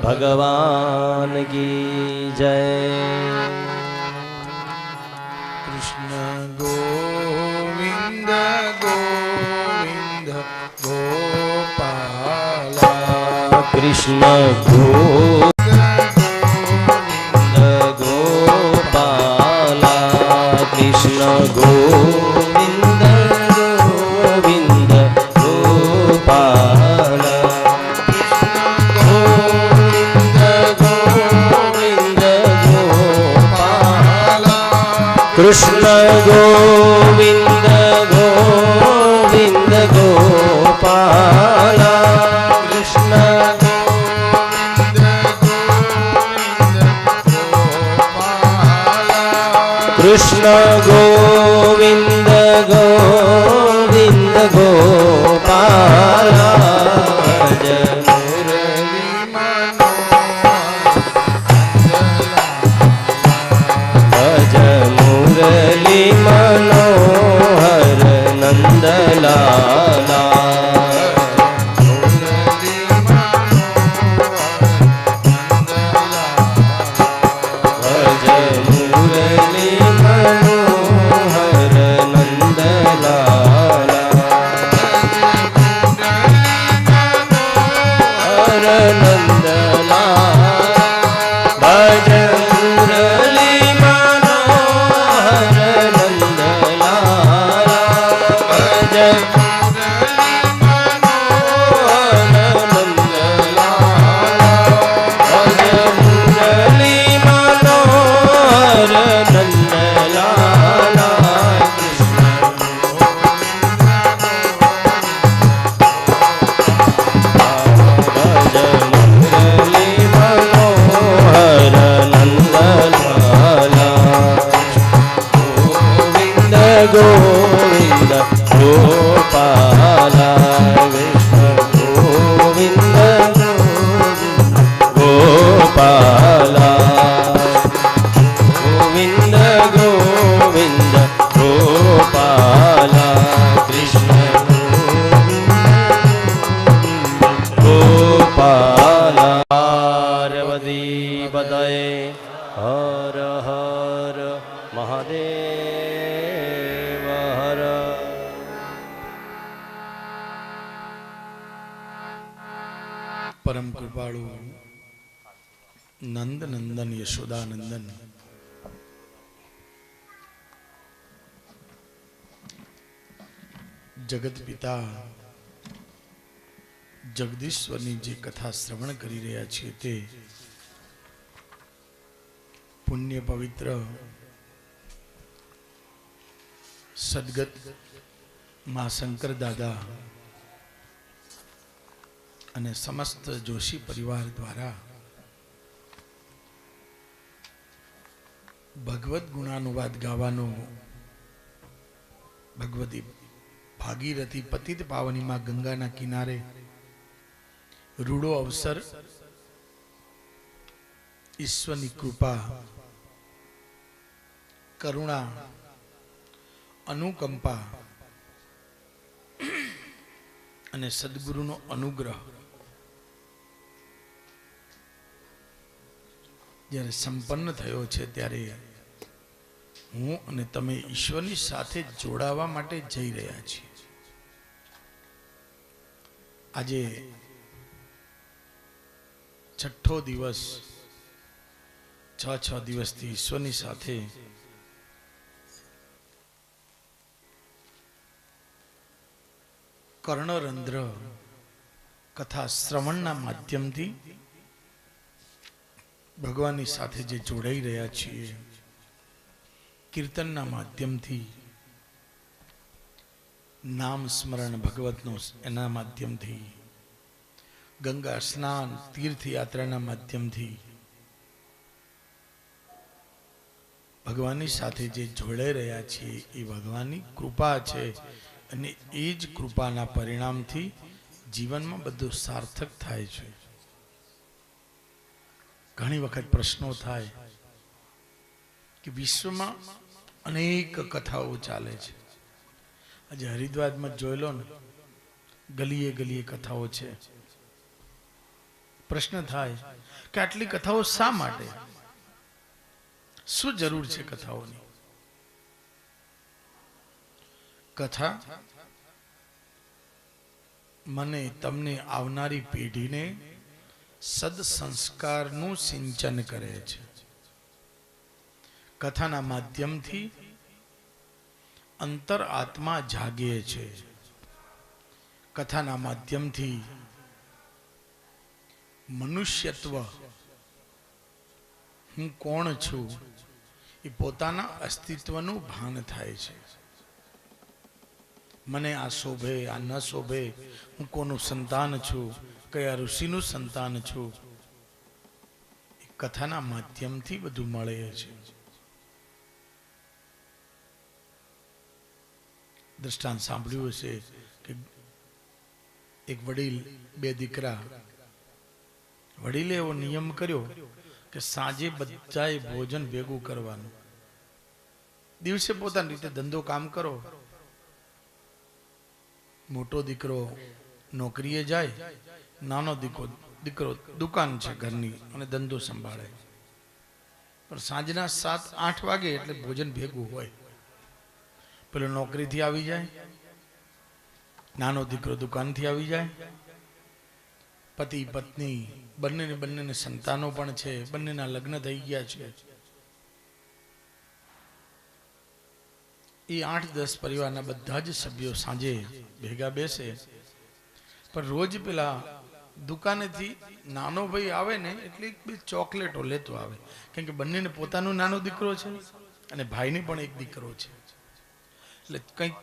भगवान की जय कृष्ण गोविंद गोविंद गोपाला कृष्ण गोविंद गोपाला कृष्ण गोविंद गोविंद गोपाला कृष्ण गोविंद गोविंद गोपाला कृष्ण कृष्ण गोविंद गोविंद गोपाला भज मुरली मनोहर नंदलाला भज मुरली मनोहर नंदलाला हर नंदलाला भज मुरली मनोहर नंदलाला भज ગોવિંદ ગોપાલ કૃષ્ણ ગોવિંદ ગોપાલ ગોવિંદ ગોવિંદ ગોપાલ કૃષ્ણ ગોપાલ પાર્વતી પતયે હર હર મહાદેવ હર. પરમ કૃપાળુ નંદ નંદન યશોદાનંદન જગત પિતા જગદીશ્વરની જે કથા શ્રવણ કરી રહ્યા છીએ તે પુણ્ય પવિત્ર સદગત મા શંકર દાદા અને સમસ્ત જોશી પરિવાર દ્વારા ભગવદ ગુણાનુવાદ ગાવાનો ભગવતી ભાગીરથી પતિત પાવની માં ગંગાના કિનારે રૂડો અવસર ઈશ્વરની કૃપા કરુણા અનુકંપા અને સદગુરુનો અનુગ્રહ જ્યારે સંપન્ન થયો છે ત્યારે હું અને તમે ઈશ્વરની સાથે જોડાવા માટે જઈ રહ્યા છીએ. આજે છઠ્ઠો દિવસ 6 દિવસથી ઈશ્વરની સાથે કર્ણરંધ્ર કથા શ્રવણના માધ્યમથી ભગવાનની સાથે જે જોડાઈ રહ્યા છીએ, કીર્તનના માધ્યમથી, નામ સ્મરણ ભગવતનું એના માધ્યમથી, ગંગા સ્નાન તીર્થયાત્રાના માધ્યમથી ભગવાનની સાથે જે જોડાઈ રહ્યા છીએ એ ભગવાનની કૃપા છે. અને એ જ કૃપાના પરિણામથી જીવનમાં બધું સાર્થક થાય છે. ઘણી વખત પ્રશ્નો થાય કે વિશ્વમાં અનેક કથાઓ ચાલે છે. આજે હરિદ્વારમાં જોઈ લો ને, ગલીએ ગલીએ કથાઓ છે. પ્રશ્ન થાય કે આટલી કથાઓ શા માટે? શું જરૂર છે કથાઓની? કથા મને તમને આવનારી પેઢીને સદસંસ્કારનું સિંચન કરે છે. કથાના માધ્યમથી અંતર આત્મા જાગે છે. કથાના માધ્યમથી મનુષ્યત્વ, હું કોણ છું એ પોતાના અસ્તિત્વનું ભાન થાય છે. મને આ શોભે, આ ન શોભે, હું કોનું સંતાન છું, કયા ઋષિનું સંતાન છું, એ કથાના માધ્યમથી બધું મળે છે. દ્રષ્ટાંત સાંભળ્યું હશે કે એક વડીલ, 2 દીકરા. વડીલે એવો નિયમ કર્યો કે સાંજે બધાએ ભોજન ભેગું કરવાનું. દિવસે પોતાની રીતે ધંધો કામ કરો. મોટો દીકરો નોકરીએ જાય, નાનો દીકરો દુકાન છે ઘરની અને ધંધો સંભાળે. પણ સાંજના 7-8 વાગે એટલે ભોજન ભેગું હોય. પેલો નોકરીથી આવી જાય, નાનો દીકરો દુકાનથી આવી જાય, પતિ પત્ની બંનેને સંતાનો પણ છે, બંનેના લગ્ન થઈ ગયા છે. એ 8-10 પરિવારના બધા જ સભ્યો સાંજે ભેગા બેસે. પણ રોજ પેલા દુકાનેથી નાનો ભાઈ આવે ને એટલે 2 ચોકલેટો લેતો આવે, કેમ કે બંનેને પોતાનો નાનો દીકરો છે અને ભાઈને પણ એક દીકરો છે. એટલે કંઈક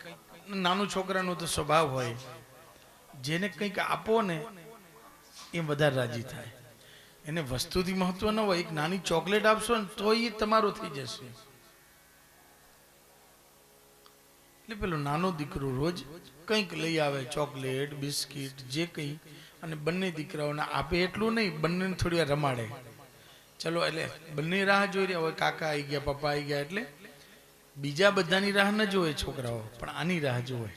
નાનું છોકરાનો તો સ્વભાવ હોય, જેને કંઈક આપો ને એ વધારે રાજી થાય. એને વસ્તુથી મહત્વ ન હોય, એક નાની ચોકલેટ આપશો ને તો એ તમારો થઈ જશે. એટલે પેલો નાનો દીકરો રોજ કંઈક લઈ આવે, ચોકલેટ, બિસ્કિટ, જે કંઈ, અને બંને દીકરાઓને આપે એટલું નહીં, બંનેને થોડી વાર રમાડે. ચલો એટલે બંને રાહ જોઈ રહ્યા હોય, કાકા આવી ગયા, પપ્પા આવી ગયા, એટલે બીજા બધાની રાહ ન જોવે છોકરાઓ, પણ આની રાહ જોવે.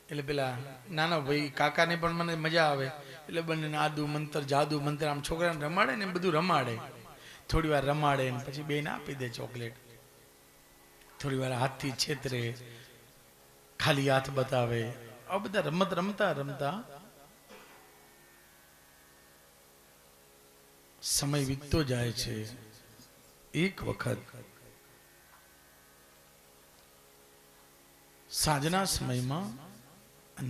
એટલે પેલા નાના ભાઈ કાકાને પણ મને મજા આવે, એટલે બંને આદુ મંતર જાદુ મંતર આમ છોકરાને રમાડે ને બધું રમાડે. થોડી વાર રમાડે ને પછી બેન આપી દે ચોકલેટ. થોડી વાર હાથથી છેતરે, ખાલી હાથ બતાવે. આ બધા રમત રમતા રમતા સમય વીતતો જાય છે. એક વખત સાંજના સમયમાં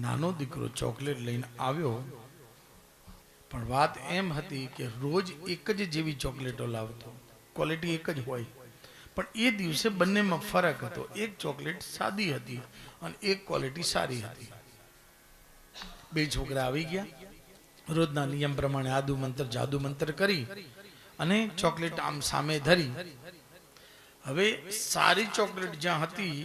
નાનો દીકરો ચોકલેટ લઈને આવ્યો, પણ વાત એમ હતી કે રોજ એક જ જેવી ચોકલેટો લાવતો, ક્વોલિટી એક જ હોય, પણ એ દિવસે બંનેમાં ફરક હતો. એક ચોકલેટ સાદી હતી અને એક ક્વોલિટી સારી હતી. બે છોકરા આવી ગયા, રોજના નિયમ પ્રમાણે આદુ મંતર જાદુ મંતર કરી અને ચોકલેટ આમ સામે ધરી. હવે સારી ચોકલેટ જ્યાં હતી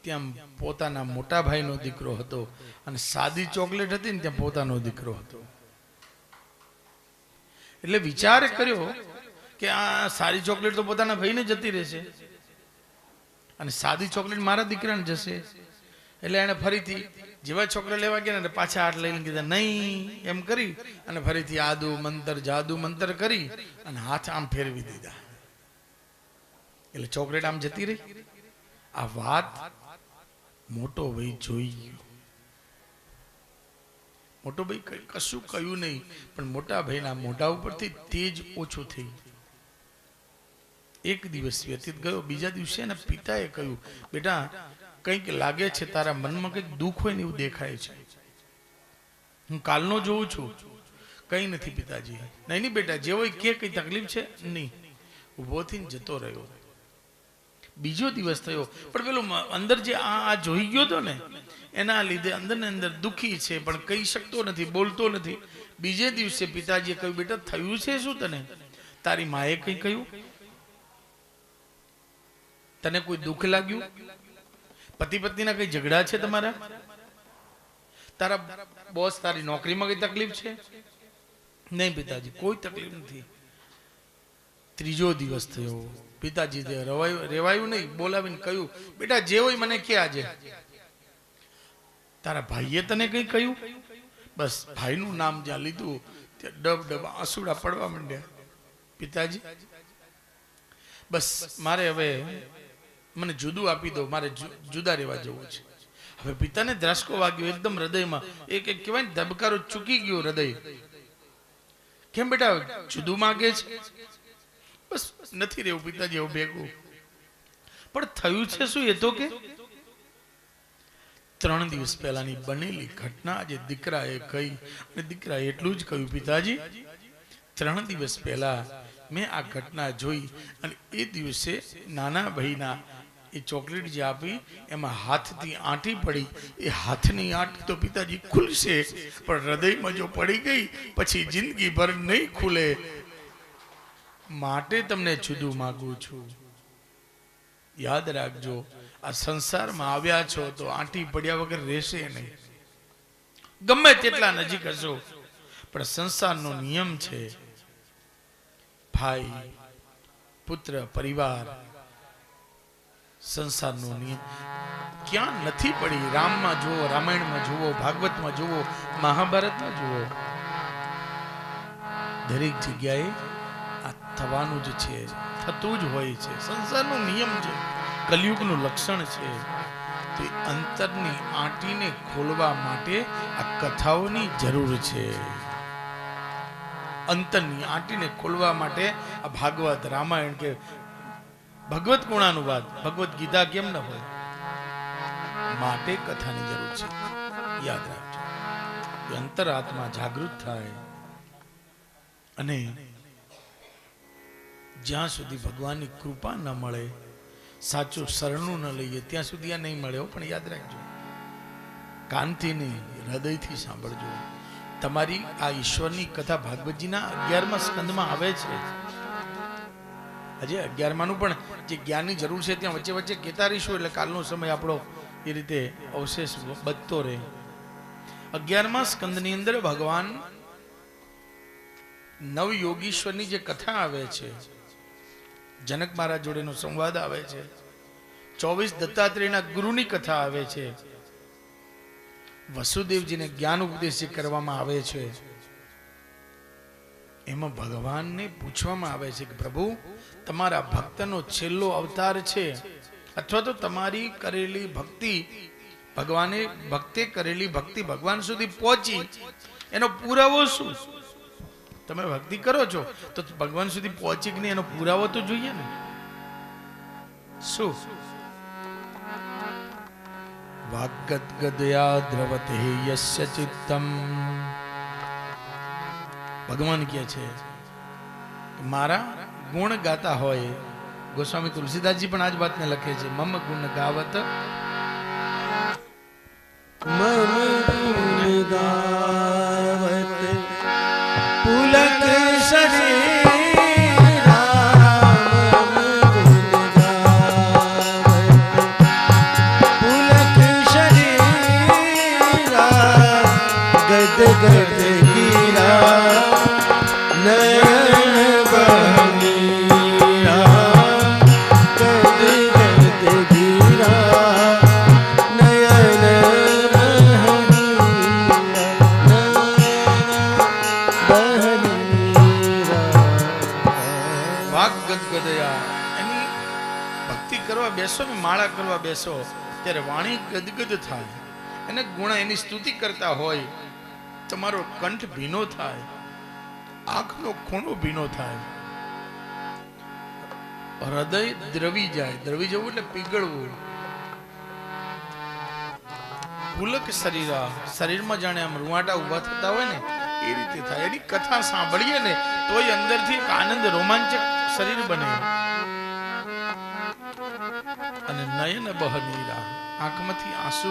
ત્યાં પોતાના મોટા ભાઈનો દીકરો હતો, અને સાદી ચોકલેટ હતી ને ત્યાં પોતાનો દીકરો હતો. એટલે વિચાર કર્યો કે આ સારી ચોકલેટ તો પોતાના ભાઈને જતી રહેશે અને સાદી ચોકલેટ મારા દીકરાને જશે. એટલે એને ફરીથી જેવા ચોકલેટ લેવા ગયા ને પાછા હાથ લઈને કીધા નહીં એમ કરી અને ફરીથી આદુ મંતર જાદુ મંતર કરી અને હાથ આમ ફેરવી દીધા. એટલે ચોકલેટ આમ જતી રહી. આ વાત મોટો ભાઈ જોઈ ગયો. મોટો ભાઈ કશું કહ્યું નહીં, પણ મોટા ભાઈના મોઢા ઉપરથી તેજ ઓછું થઈ. એક દિવસ વ્યતીત ગયો. બીજા દિવસે એના પિતાએ કહ્યું, બેટા કંઈક લાગે છે, તારા મનમાં કંઈક દુઃખ હોય ને એવું દેખાય છે. હું કાલનો જોઉં છું. કંઈ નથી પિતાજી. નહીં નહીં બેટા, જે હોય કે કઈ તકલીફ છે નહીં. ઊભો થઈને જતો રહ્યો. બીજો દિવસ થયો, પણ પેલો અંદર જે આ જોઈ ગયો હતો ને એના લીધે અંદર ને અંદર દુઃખી છે, પણ કહી શકતો નથી, બોલતો નથી. બીજે દિવસે પિતાજીએ કહ્યું, બેટા થયું છે શું તને? તારી માએ કંઈ કહ્યું? તને કોઈ દુઃખ લાગ્યું? પતિ પત્નીના કઈ ઝઘડા છે તમારા? તારા બોસ તારી નોકરીમાં કઈ તકલીફ છે? નહીં પિતાજી, કોઈ તકલીફ નથી. ત્રીજો દિવસ થયો. પિતાજી રેવાયું નહીં, બોલાવીને કહ્યું, બેટા જે હોય મને કે આજે. તારા ભાઈએ તને કઈ કહ્યું? બસ ભાઈનું નામ જ્યાં લીધું ત્યાં ડબ ડબ આંસુડા પડવા માંડ્યા. પિતાજી બસ મારે હવે મને જુદું આપી દો, મારે જુદા રહેવા જવું છે. હવે પિતાને ધ્રાસકો વાગ્યો એકદમ હૃદયમાં. એક કહેવાય ને ધબકારો ચૂકી ગયો હૃદય. કેમ બેટા જુદું માગે છે? બસ નથી રહેવું પિતાજી એવું ભેગું. પણ થયું છે શું એ તો કે? 3 દિવસ પહેલાની બનેલી ઘટના જે દીકરાએ કહી, અને દીકરાએ એટલું જ કહ્યું, પિતાજી 3 દિવસ પહેલા મેં આ ઘટના જોઈ, અને એ દિવસે નાના ભાઈના એ ચોકલેટ જે આપી એમાં હાથથી આંટી પડી. એ હાથની આંટી તો પિતાજી ખુલશે, પણ હૃદયમાં જો પડી ગઈ પછી જિંદગીભર નહીં ખુલે. માટે તમને જુદું માગું છું. યાદ રાખજો, આ સંસારમાં આવ્યા છો તો આંટી પડ્યા વગર રહેશે નહીં. ગમે તેટલા નજીક હશો, પણ સંસારનો નિયમ છે. ભાઈ, પુત્ર, પરિવાર, સંસારનો નિયમ ક્યાં નથી પડી. રામમાં જુઓ, રામાયણમાં જુઓ, ભાગવતમાં જુઓ, મહાભારતમાં જુઓ, દરેક જગ્યાએ આ થવાનું જ છે, થતું જ હોય છે. સંસારનો નિયમ છે, કલિયુગનું લક્ષણ છે. તો અંતરની આંટીને ખોલવા માટે આ કથાઓની જરૂર છે. અંતરની આંટીને ખોલવા માટે આ ભાગવત, રામાયણ કે ભગવત ગુણાનુવાદ, ભગવત ગીતા કેમ ન હોય? માટે કથાની જરૂર છે. યાદ રાખજો. અંતરાત્મા જાગૃત થાય, અને જ્યાં સુધી ભગવાનની કૃપા ન મળે, સાચું શરણું ન લઈએ, ત્યાં સુધી આ નહીં મળે. પણ યાદ રાખજો, કાનથી નહીં, હૃદયથી સાંભળજો. તમારી. આ ઈશ્વરની કથા ભાગવતજીના 11મા સ્કંદમાં આવે છે. હજી 11માનું પણ જે જ્ઞાનની જરૂર છે ત્યાં વચ્ચે વચ્ચે કહેતા રહીશું એટલે કાલનો સમય આપણો એ રીતે અવશેષ બચતો રહે. 11મા સ્કંદની અંદર ભગવાન નવ યોગીશ્વરની જે કથા આવે છે, જનક મહારાજ જોડેનો સંવાદ આવે છે, 24 દત્તાત્રેયના ગુરુની કથા આવે છે, વસુદેવજીને જ્ઞાન ઉપદેશ કરવામાં આવે છે. એમાં ભગવાનને પૂછવામાં આવે છે કે પ્રભુ, તમારા ભક્તનો છેલ્લો અવતાર છે અથવા તો તમારી કરેલી ભક્તિ, ભગવાને ભક્તે કરેલી ભક્તિ ભગવાન સુધી પહોંચી, એનો પુરાવો શું? તમે ભક્તિ કરો છો તો ભગવાન સુધી પહોંચી કે નહીં એનો પુરાવો તો જોઈએ ને. શું? વાગ્ગદગદયા દ્રવતે યસ્ય ચિત્તમ. ભગવાન કહે છે મારા ગુણ ગાતા હોય, ગોસ્વામી તુલસીદાસજી પણ આજ વાતને લખે છે, મમ ગુણ ગાવત મમ ગુણ ગાવત પુલક શરીરા, મમ ગુણ ગાવત પુલક શરીરા, ગદ ગદ ગીરા નયન બહમીરા, ગદ ગદ ગીરા નયન બહમીરા. વાગ ગદગદયા. એની ભક્તિ કરવા બેસો ને, માળા કરવા બેસો ત્યારે વાણી ગદગદ થાય, એને ગુણ એની સ્તુતિ કરતા હોય, તમારો કંઠ ભીનો થાય, આંખનો ખૂણો ભીનો થાય, હૃદય દ્રવી જાય. દ્રવી જવું એટલે પીગળવું. પુલક શરીરા, શરીરમાં જાણે આમ રૂવાટા ઉભા થતા હોય ને એ રીતે થાય. એની કથા સાંભળીએ ને તોય અંદરથી એક આનંદ, રોમાંચક શરીર બને. અને નયન બહમીરા, આંખમાંથી આંસુ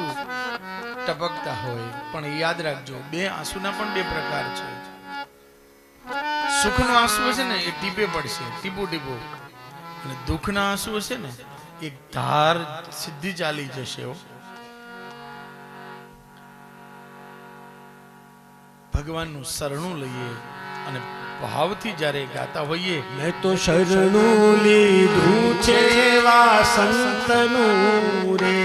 ટપકતા હોય. પણ યાદ રાખજો, બે આંસુના પણ બે પ્રકાર છે. સુખનો આંસુ હશે ને એ ટીપે પડશે, ટીપું ટીપું. અને દુઃખના આંસુ હશે ને એક ધાર સીધી ચાલી જશે. ભગવાનનું શરણું લઈએ અને ભાવથી જ્યારે ગાતા હોઈએ. મેં તો શરણું લીધું છે એવા સંતનું રે,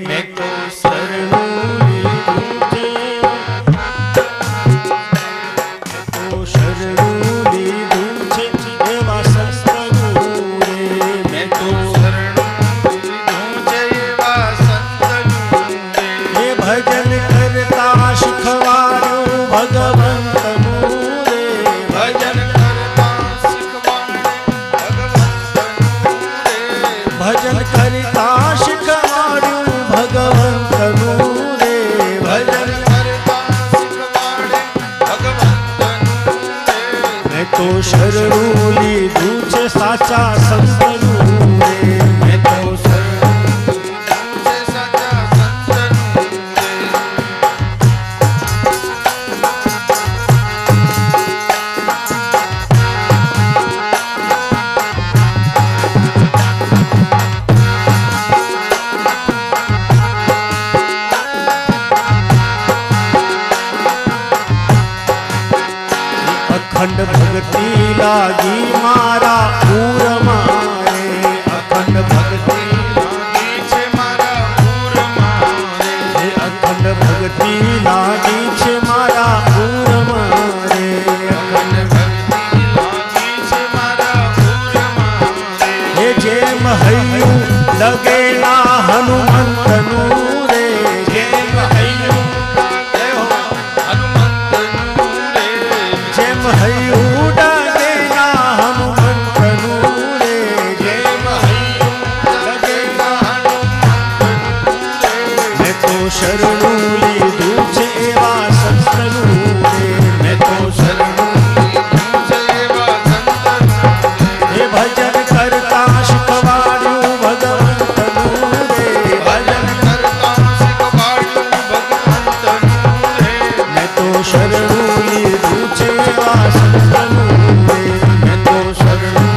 મેં તો શરણું લીધું છે, તો શરણું લીધું છે એવા સંતનું રે, મેં તો શરણું લીધું છે એવા સંતનું રે. એ ભજન કરતા શીખવાડ્યું ભગવંતનું રે, ભજન કરતા શીખવાડે ભગવંતનું રે. ભજન કરતા શીખવાડ્યું ભગવંતનું રે, ભજન કરતા શીખવાડે ભગવંતનું રે. મેં તો શરણું લીધું છે સાચા સંતનું રે, મેં તો શરણું લીધું છે સાચા સંતનું રે. અખંડ ભક્તિ લાગી મારા પૂરમાં રે, અખંડ ભક્તિ લાગી છે મારા પૂરમાં રે. રે, અખંડ ભક્તિ લાગી છે મારા પૂરમાં રે, અખંડ ભક્તિ લાગી છે મારા પૂરમાં રે. હે જેમ હૈયું લગેલા હનુમંતનું રે, જેમ હૈયું જેમ હૈયું લગેલા હનુમંતનું રે, જેમ હૈયું લગેલા મેં તો શરણું લીધું છે એવા સંતનું રે, મેં તો શરણું હે ભજન કરતા શીખવાડ્યું ભગવંતનું રે, ભજન મેં તો શરણું લીધું છે એવા સંતનું રે, મેં તો શરણું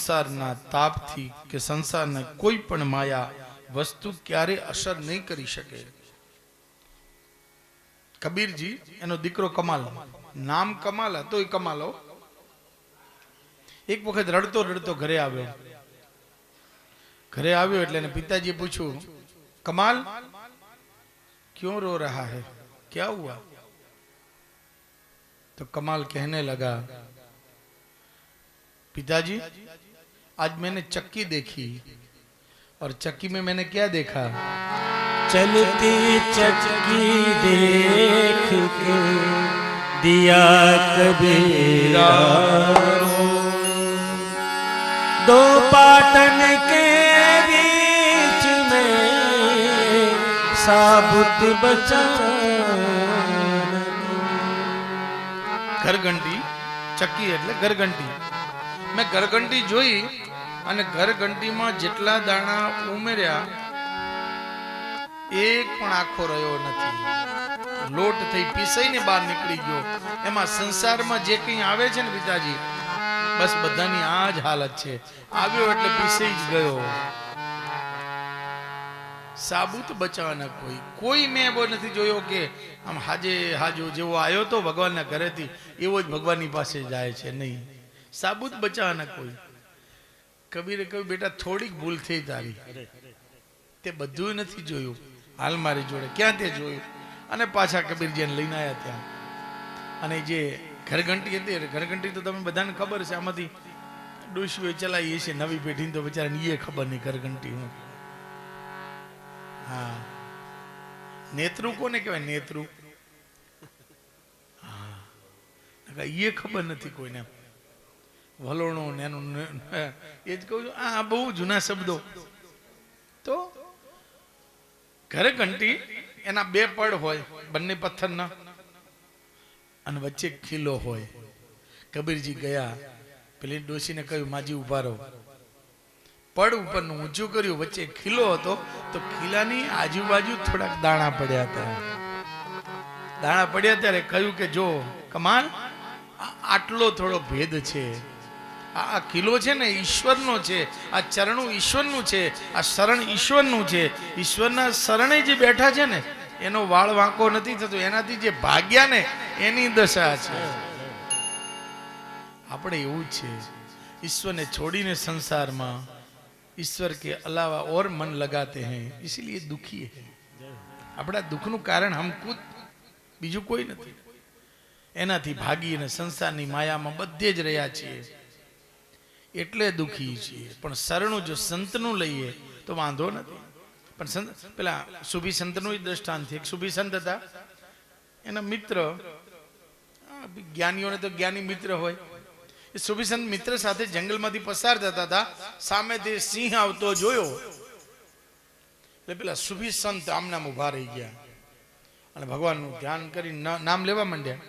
સંસારના તાપથી કે સંસારના કોઈ પણ માયા વસ્તુ ક્યારે અસર નહીં કરી શકે. કબીરજી એનો દીકરો કમાલ, નામ કમાલ હતો એ કમાલો, એક વખત રડતો રડતો ઘરે આવ્યો. એટલે એને પિતાજીએ પૂછ્યું, કમાલ क्यों रो रहा है, क्या हुआ? तो कमाल कहने लगा, पिताजी आज मैंने चक्की देखी और चक्की में मैंने क्या देखा? चलती चक्की देख के दिया कबीरा, दो पाटन के बीच में साबुत बचा. ઘરઘંટી, ચક્કી એટલે ઘરઘંટી. મેં ઘરઘંટી જોઈ અને ઘરઘંટીમાં જેટલા દાણા ઉમેર્યા એક પણ આખો રહ્યો નથી. લોટ થઈ પીસાઈને બહાર નીકળી ગયો. એમાં સંસારમાં જે કંઈ આવે છે ને પિતાજી, બસ બધાની આ જ હાલત છે. આવ્યો એટલે પીસાઈ જ ગયો. સાબુત બચાવવાના કોઈ મેં એવો નથી જોયો કે આમ હાજો જેવો આવ્યો તો ભગવાનના ઘરેથી એવો જ ભગવાનની પાસે જાય છે. નહીં, સાબુત બચાવવાના કોઈ. કબીરે કહ્યું, બેટા થોડીક ભૂલ થઈ તારી, તે બધું નથી જોયું. હાલ મારી જોડે ક્યાં તે જોયું? અને પાછા કબીરજીને લઈને આવ્યા ત્યાં. અને જે ઘરઘંટી હતી, ઘરઘંટી તો તમે બધાને ખબર છે, આમાંથી ડોશીઓ ચલાવીએ છે નવી પેઢીને, તો બિચારાને એ ખબર નહીં ઘરઘંટી હું. હા, નેત્રું કોને કહેવાય? નેત્રું. હા, એ ખબર નથી કોઈને. વલોણું ને એનું એ જ કહું છું. આ બહુ જૂના શબ્દો. તો ઘરઘંટી એના બે પડ હોય, બંને પથ્થરના, અને વચ્ચે ખીલો હોય. કબીરજી ગયા, પેલી ડોશીને કહ્યું, માજી ઉભા રહો. પડ ઉપરનું ઊંચું કર્યું, વચ્ચે ખીલો હતો, તો ખીલાની આજુબાજુ થોડાક દાણા પડ્યા હતા. દાણા પડ્યા ત્યારે કહ્યું કે જો કમાલ, આટલો થોડો ભેદ છે. આ ખીલો છે ને ઈશ્વરનો છે, આ ચરણું ઈશ્વરનું છે, આ શરણ ઈશ્વરનું છે. ઈશ્વરના શરણે જે બેઠા છે ને એનો વાળ વાંકો નથી થતો. એનાથી જે ભાગ્યા ને એની દશા છે. આપણે એવું જ છે, ઈશ્વરને છોડીને સંસારમાં ईश्वर के अलावा और मन लगाते हैं, इसीलिए दुखी है. अपना दुखનું કારણ હમ ખુદ, બીજું કોઈ નથી. એનાથી ભાગીને સંસારની માયામાં બધે જ રહ્યા છીએ એટલે દુખી છીએ. પણ શરણું જો સંતનું લઈએ તો વાંધો નથી. પણ સંત, પેલા સુભી સંતનું દ્રષ્ટાંત છે. એક સુભી સંત હતા, એના મિત્ર, જ્ઞાનીઓને તો જ્ઞાની મિત્ર હોય. સુભીસંત મિત્ર સાથે જંગલમાંથી પસાર થતા હતા. સામેથી સિંહ આવતો જોયો એટલે પેલા સુભીસંત આમનામ ઉભા રહી ગયા અને ભગવાનનું ધ્યાન કરી નામ લેવા માંડ્યા.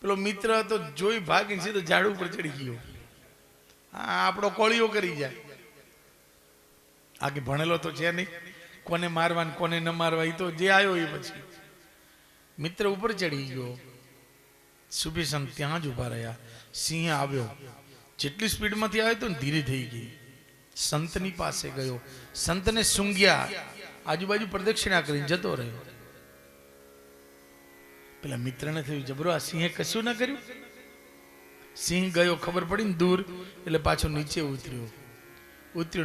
પેલો મિત્ર તો જોઈ ભાગીને સીધો ઝાડ ઉપર ચડી ગયો. હા, આપણો કોળીઓ કરી જાય. આગે ભણેલો તો છે નહીં, કોને મારવા કોને ન મારવા, એ તો જે આવ્યો એ પછી. મિત્ર ઉપર ચડી ગયો, સુભીસંત ત્યાં જ ઉભા રહ્યા. સિંહ આવ્યો, જેટલી સ્પીડમાંથી આવ્યો તો ધીરે થઈ ગઈ. સંતની પાસે ગયો, સંતને સૂંઘ્યા, આજુબાજુ પ્રદક્ષિણા કરીને જતો રહ્યો. પેલા મિત્રને થયું, જબરો, આ સિંહે કશું ના કર્યું. સિંહ ગયો, ખબર પડી ને દૂર, એટલે પાછો નીચે ઉતર્યો.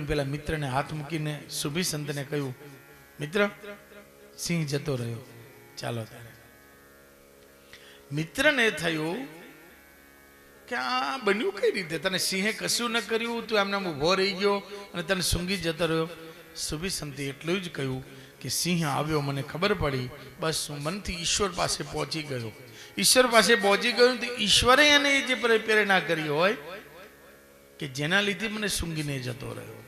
પેલા મિત્રને હાથ મૂકીને સુભીસંતને કહ્યું, મિત્ર, સિંહ જતો રહ્યો, ચાલો તારે. મિત્રને થયું કે આ બન્યું કઈ રીતે? તને સિંહે કશું ન કર્યું, તું એમનામ ઉભો રહી ગયો અને તને સૂંઘી જતો રહ્યો. સુભીસંતે એટલું જ કહ્યું કે સિંહ આવ્યો, મને ખબર પડી, બસ હું મનથી ઈશ્વર પાસે પહોંચી ગયો. ઈશ્વર પાસે પહોંચી ગયો તો ઈશ્વરે એને જે પ્રેરણા કરી હોય કે જેના લીધે મને સૂંઘીને જતો રહ્યો.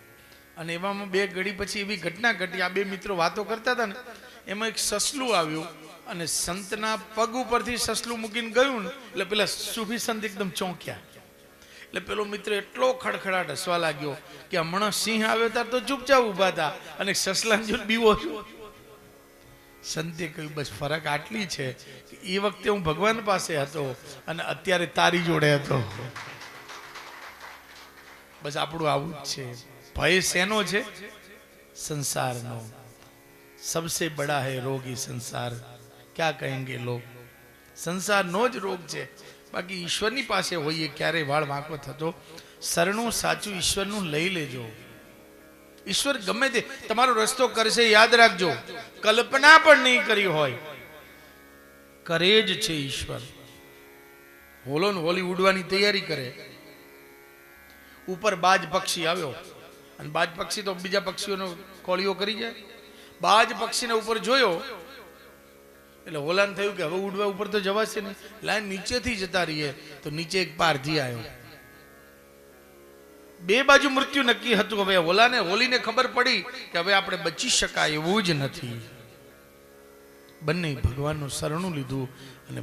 અને એવામાં બે ઘડી પછી એવી ઘટના ઘટી. આ બે મિત્રો વાતો કરતા હતા ને, એમાં એક સસલું આવ્યું અને સંતના પગ ઉપરથી સસલું મૂકીને ગયું ને, એટલે પેલા સુફી સંત એકદમ ચોંક્યા. એટલે પેલો મિત્ર એટલો ખડખડાટ હસવા લાગ્યો કે હમણાં સિંહ આવ્યો ત્યારે તો ચૂપચાપ ઉભા હતા અને સસલાને જોઈને બીવો છો. સંતે કહ્યું, બસ ફરક આટલી છે કે એ વખતે હું ભગવાન પાસે હતો અને અત્યારે તારી જોડે હતો. બસ આપણું આવું જ છે. ભય શેનો છે? સંસારનો. सबसे बड़ा है रोग ही संसार. क्या कहेंगे लोग? સંસારનો જ રોગ છે. બાકી ઈશ્વરની પાસે હોઈએ ક્યારે વાળ વાંકો થતો. શરણું સાચું ઈશ્વરનું લઈ લેજો. ઈશ્વર ગમે તે તમારો રસ્તો કરશે, યાદ રાખજો. કલ્પના પણ નહીં કરી હોય, કરે જ છે ઈશ્વર. હોલો ને હોલી ઉડવાની તૈયારી કરે, ઉપર બાજ પક્ષી આવ્યો અને બાજ પક્ષી તો બીજા પક્ષીઓનો કોળીઓ કરી જાય. બાજ પક્ષીને ઉપર જોયો એટલે હોલાને થયું કે હવે ઉડવા ઉપર તો જવાશે નહીં, લાઈન નીચેથી જતા રહીએ. તો નીચે એક પારધી આવ્યો. બે બાજુ મૃત્યુ નક્કી હતું. હવે હોલીને ખબર પડી કે હવે આપણે બચી શકાય એવું જ નથી. બંને ભગવાનનું શરણું લીધું અને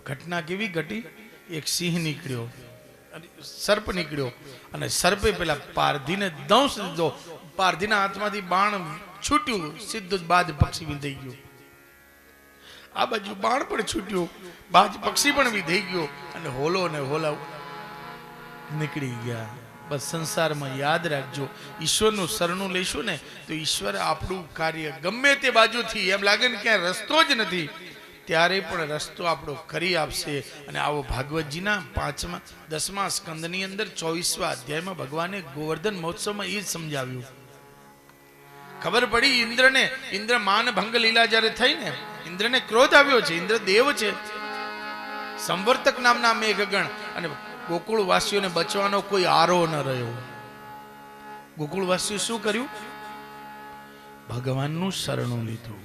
ઘટના કેવી ઘટી? એક સિંહ નીકળ્યો, સર્પ નીકળ્યો અને સર્પે પેલા પારધીને દંશ દીધો. પારધીના હાથમાંથી બાણ છૂટ્યું, સીધું જ બાજ પક્ષી વિંધાઈ ગયું. આ બાજુ બાણ પણ છૂટ્યું, બાજ પક્ષી પણ વિંધાઈ ગયો અને હોલો ને હોલા નીકળી ગયા. બસ સંસારમાં યાદ રાખજો, ઈશ્વરનું શરણું લઈશું ને તો ઈશ્વર આપણું કાર્ય ગમે તે બાજુથી એમ લાગે ને ક્યાંય રસ્તો જ નથી, ત્યારે પણ રસ્તો આપણો કરી આપશે. અને આવો ભાગવતજીના 10મા સ્કંદની અંદર 24મા અધ્યાયમાં ભગવાને ગોવર્ધન મહોત્સવમાં એ જ સમજાવ્યું. ખબર પડી ઇન્દ્ર માન ભંગ લીલા જ્યારે થઈ ને, ઇન્દ્રને ક્રોધ આવ્યો છે. ઇન્દ્ર દેવ છે, સંવર્તક નામના મેઘગણ. અને ગોકુળવાસીઓને બચવાનો કોઈ આરો ન રહ્યો. ગોકુળવાસીઓ શું કર્યું? ભગવાનનું શરણું લીધું.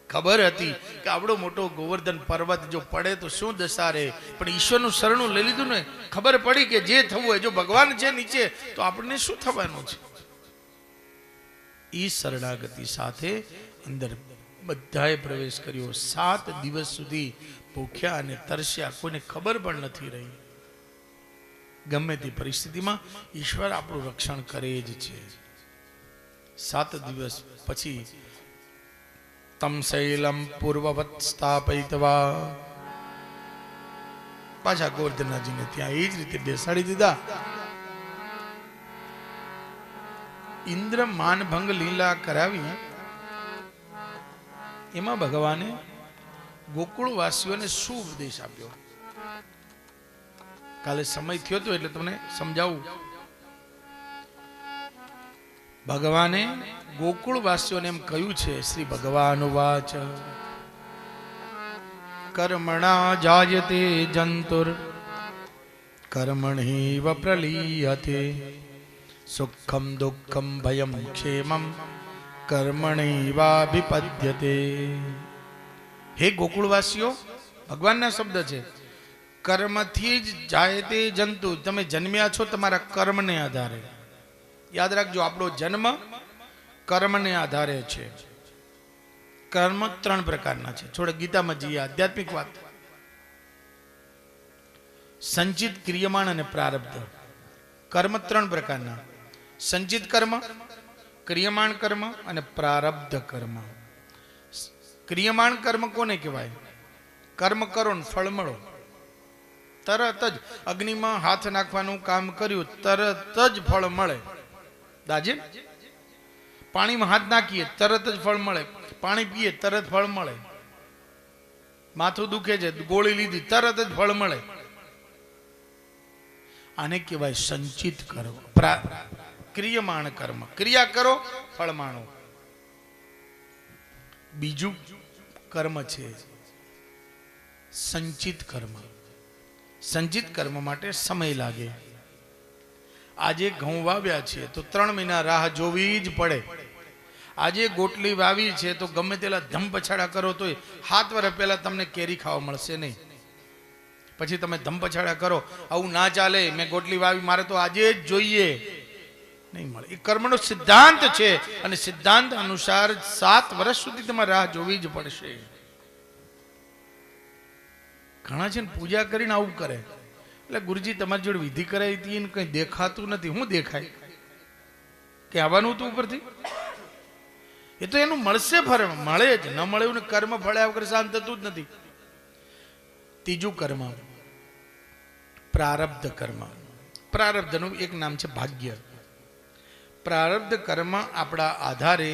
ખબર હતી કે આવડો મોટો ગોવર્ધન પર્વત જો પડે તો શું દશા રહે, પણ ઈશ્વરનું શરણું લઈ લીધું ને, ખબર પડી કે જે થવું હોય, જો ભગવાન છે નીચે તો આપણને શું થવાનું છે. ઈ શરણાગતિ સાથે અંદર બધાએ પ્રવેશ કર્યો. 7 દિવસ સુધી ભૂખ્યા અને તરસ્યા, કોઈને ખબર પણ નથી રહી. ગમે તે પરિસ્થિતિમાં ઈશ્વર આપણું રક્ષણ કરે જ છે. 7 દિવસ પછી તમ શૈલમ પૂર્વવત સ્થાપયિત્વા, પાછા ગોવર્ધનજીને ત્યાં એ જ રીતે બેસાડી દીધા. ઇન્દ્ર માનભંગ લીલા કરાવી, એમાં ભગવાને ગોકુળવાસીઓને શું ઉપદેશ આપ્યો? કાલે સમય થયો હતો એટલે તમને સમજાવું. ભગવાને ગોકુળવાસીઓને એમ કહ્યું છે, શ્રી ભગવાન વાચ કર્મણા જાયતે જંતુર કર્મણિવ પ્રલીયતે સુખમ દુઃખમ ભયમ ક્ષેમમ કર્મણિવાભિપદ્યતે. હે ગોકુળવાસીઓ, ભગવાનના શબ્દ છે. કર્મથી જ જાયતે જંતુ, તમે જન્મ્યા છો તમારા કર્મને આધારે. યાદ રાખજો, આપણો જન્મ કર્મને આધારે છે. કર્મ 3 પ્રકારના છે. થોડા ગીતામાં જઈએ, આધ્યાત્મિક વાત. સંચિત, ક્રિયમાણ અને પ્રારબ્ધ. કર્મ 3 પ્રકારના: સંચિત કર્મ, ક્રિયમાણ કર્મ અને પ્રારબ્ધ કર્મ. ક્રિયમાણ કર્મ કોને કહેવાય? કર્મ કરો ને ફળ મળો. તરત જ અગ્નિમાં હાથ નાખવાનું કામ કર્યું, તરત જ ફળ મળે. દાજે પાણીમાં હાથ નાખીએ તરત જ ફળ મળે, પાણી પીએ તરત ફળ મળે, માથું દુખે છે ગોળી લીધી તરત જ ફળ મળે. આને કહેવાય સંચિત કર્મ, ક્રિયમાણ કર્મ. ક્રિયા કરો, ફળ માણો. બીજું કર્મ છે સંચિત કર્મ. સંચિત કર્મ માટે સમય લાગે. આજે ઘઉં વાવ્યા છે તો 3 મહિના રાહ જોવી જ પડે. આજે ગોટલી વાવી છે તો ગમે તેલા ધમ પછાડા કરો તો 7 વર્ષ પહેલા તમને કેરી ખાવા મળશે નહીં. પછી તમે ધમ પછાડા કરો, આવું ના ચાલે, મેં ગોટલી વાવી, મારે તો આજે જ જોઈએ, નહીં મળે. એ કર્મનો સિદ્ધાંત છે અને સિદ્ધાંત અનુસાર 7 વર્ષ સુધી તમારે રાહ જોવી જ પડશે. ઘણા છે ને પૂજા કરીને આવું કરે, એટલે ગુરુજી તમારી જોડે વિધિ કરાવી હતી ને કઈ દેખાતું નથી. હું દેખાય કે આવવાનું હતું ઉપરથી? એ તો એનું મળશે, ફરે મળે જ, ન મળે એવું કર્મ ફળ્યા વગર શાંત થતું જ નથી. ત્રીજું કર્મ પ્રારબ્ધ કર્મ. પ્રારબ્ધનું એક નામ છે ભાગ્ય. પ્રારબ્ધ કર્મ આપણા આધારે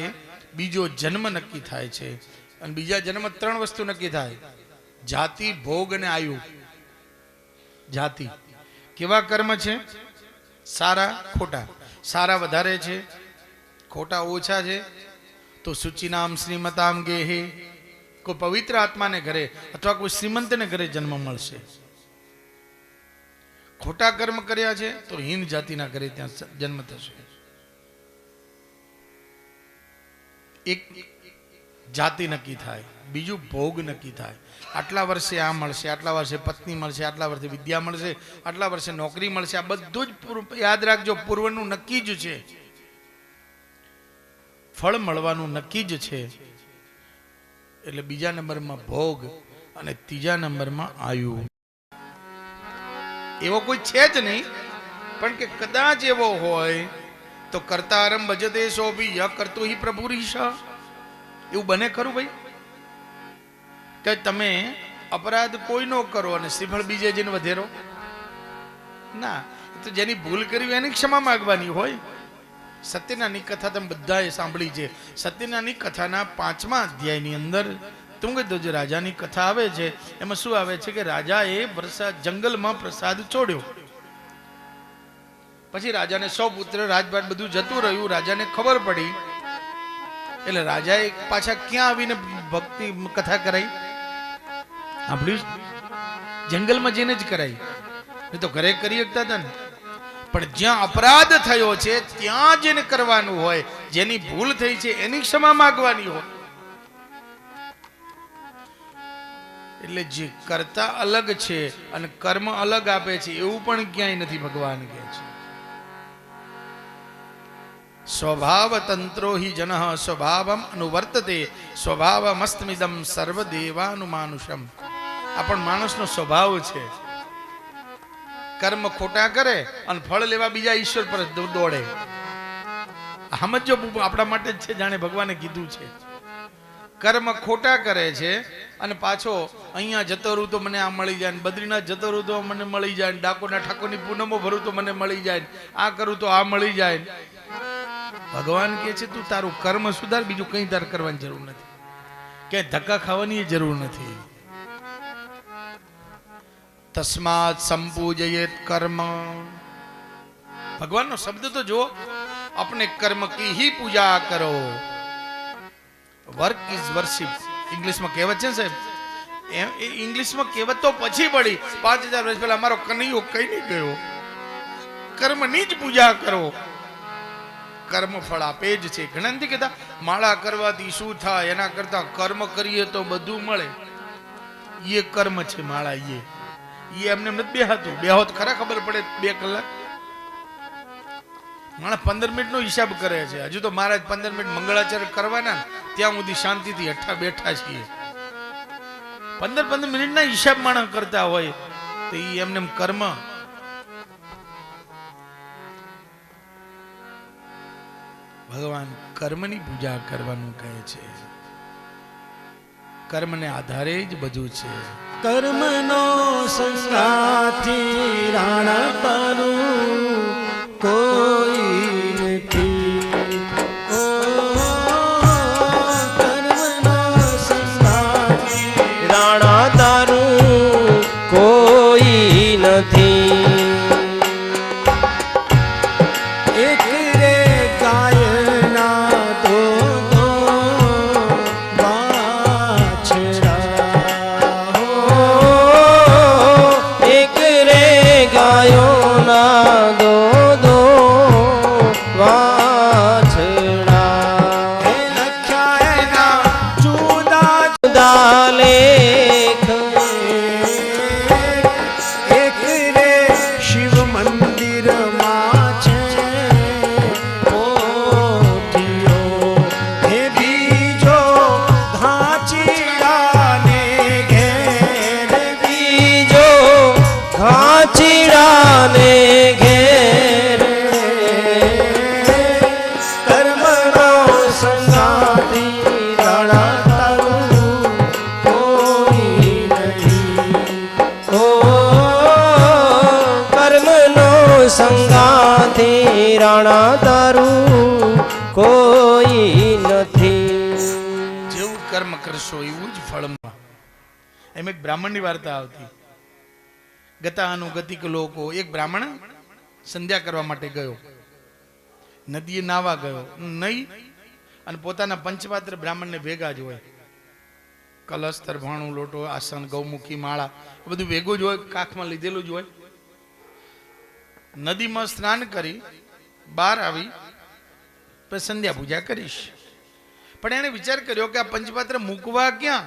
બીજો જન્મ નક્કી થાય છે. અને બીજા જન્મ 3 વસ્તુ નક્કી થાય: જાતિ, ભોગ અને આયુ. જાતિ કેવા કર્મ છે? સારા ખોટા. સારા વધારે છે, ખોટા ઓછા છે, તો શુચિનામ શ્રીમતામ ગેહે, કોઈ પવિત્ર આત્માને ઘરે અથવા કોઈ શ્રીમંતને ઘરે જન્મ મળશે. ખોટા કર્મ કર્યા છે તો હીન જાતિના ઘરે ત્યાં જન્મ થશે. એક જાતિ નક્કી થાય, બીજું ભોગ નક્કી થાય. આટલા વર્ષે આ મળશે, આટલા વર્ષે પત્ની મળશે, આટલા વર્ષે વિદ્યા મળશે, આટલા વર્ષે નોકરી મળશે. આ બધું જ યાદ રાખજો, પૂર્વનું નક્કી જ છે. ફળ મળવાનું નક્કી જ છે. એટલે બીજા નંબરમાં ભોગ અને ત્રીજા નંબરમાં આયુ. એવો કોઈ છે જ નહીં, પણ કે કદાચ એવો હોય તો કર્તારમ ભજતે સોભી ય કરતો હિ પ્રભુ રીશા. એવું બને ખરું ભાઈ કે તમે અપરાધ કોઈ નો કરો અને શ્રીફળ બીજે જઈને વધેરો? ના, તો જેની ભૂલ કરી એની ક્ષમા માંગવાની હોય. સત્યનાની કથા તમે બધાએ સાંભળી છે. સત્યનાની કથાના 5મા અધ્યાયની અંદર તુંગધ્વજ રાજાની કથા આવે છે. એમાં શું આવે છે કે રાજાએ જંગલમાં પ્રસાદ છોડ્યો. પછી રાજાને 100 પુત્ર, રાજપાટ બધું જતું રહ્યું. રાજાને ખબર પડી એટલે રાજાએ પાછા ક્યાં આવીને ભક્તિ કથા કરાઈ? સાંભળ્યું? જંગલમાં જઈને જ કરાઈ. એ તો ઘરે કરી શકતા હતા ને. પણ જ્યાં અપરાધ થયો છે ત્યાં જેને કરવાનું હોય, જેની ભૂલ થઈ છે એની ક્ષમા માંગવાની હોય. એટલે જે કરતા અલગ છે અને કર્મ અલગ આપે છે એવું પણ ક્યાંય નથી. ભગવાન કહે છે સ્વભાવ તંત્રો હિ જનઃ સ્વભાવમ અનુવર્તતે સ્વભાવમસ્તમિદમ સર્વદેવાનુમાનુષમ. આ પણ માણસનો સ્વભાવ છે. કર્મ ખોટા કરે અને ફળ લેવા બીજા ઈશ્વર પર દોડે. સમજો, આપણા માટે જ છે, જાણે ભગવાને કીધું છે. કર્મ ખોટા કરે છે અને પાછો અહીંયા જતો રહું તો મને આ મળી જાય, બદ્રીનાથ જતો રહું તો મને મળી જાય, ડાકોરના ઠાકોરની પૂનમો ભરું તો મને મળી જાય, આ કરું તો આ મળી જાય. ભગવાન કહે છે તું તારું કર્મ સુધાર, બીજું કંઈ તાર કરવાની જરૂર નથી. ક્યાંય ધક્કા ખાવાની જરૂર નથી. તસ્માત સંપૂજયેત કર્મ. ભગવાનનો શબ્દ તો જો, अपने कर्म की ही पूजा करो. વર્ક ઇઝ વર્શિપ ઇંગ્લિશમાં કહેવત છે સાહેબ. ઇંગ્લિશમાં કહેવત તો પછી પડી. 5000 વર્ષ પહેલા અમારો કનૈયો કઈ નહીં ગયો. કર્મની જ પૂજા કરો, કર્મ ફળ આપે જ છે. ઘણા નથી કહેતા માળા કરવાથી શું થાય, એના કરતા કર્મ કરીએ તો બધું મળે. એ કર્મ છે માળા. એ એમને નથી બેહાતું. બેહોત ખરા ખબર પડે 2 કલાક. માણસ 15 મિનિટનો હિસાબ કરે છે. હજુ તો મહારાજ 15 મિનિટ મંગળાચરણ કરવાના, ત્યાં સુધી શાંતિથી હેઠા બેઠા છીએ. 15 મિનિટના હિસાબ માણસ કરતા હોય તો એ એમને કર્મ. ભગવાન કર્મની પૂજા કરવાનું કહે છે. કર્મને આધારે જ બધું છે. કર્મનો સંગાથી રાણા તારું કોઈ નથી. કર્મનો સંગાથી રાણા તારું કોઈ નથી. એક રે ગાયના તો વાછડા એક રે ગાયોના દો કરશો એવું જ ફળમાં. એમ એક બ્રાહ્મણની વાર્તા આવતી. ગતાનુગતિક લોકો. એક બ્રાહ્મણ સંધ્યા કરવા માટે ગયો, નદીએ નાવા ગયો નહીં, અને પોતાના પંચપાત્ર બ્રાહ્મણને ભેગા જ હોય. કલશ, તરભાણું, લોટો, આસન, ગૌમુખી, માળા બધું ભેગું જ હોય, કાખમાં લીધેલું જ હોય. નદીમાં સ્નાન કરી બહાર આવી પછી સંધ્યા પૂજા કરીશ. પણ એને વિચાર કર્યો કે આ પંચપાત્ર મૂકવા ક્યાં?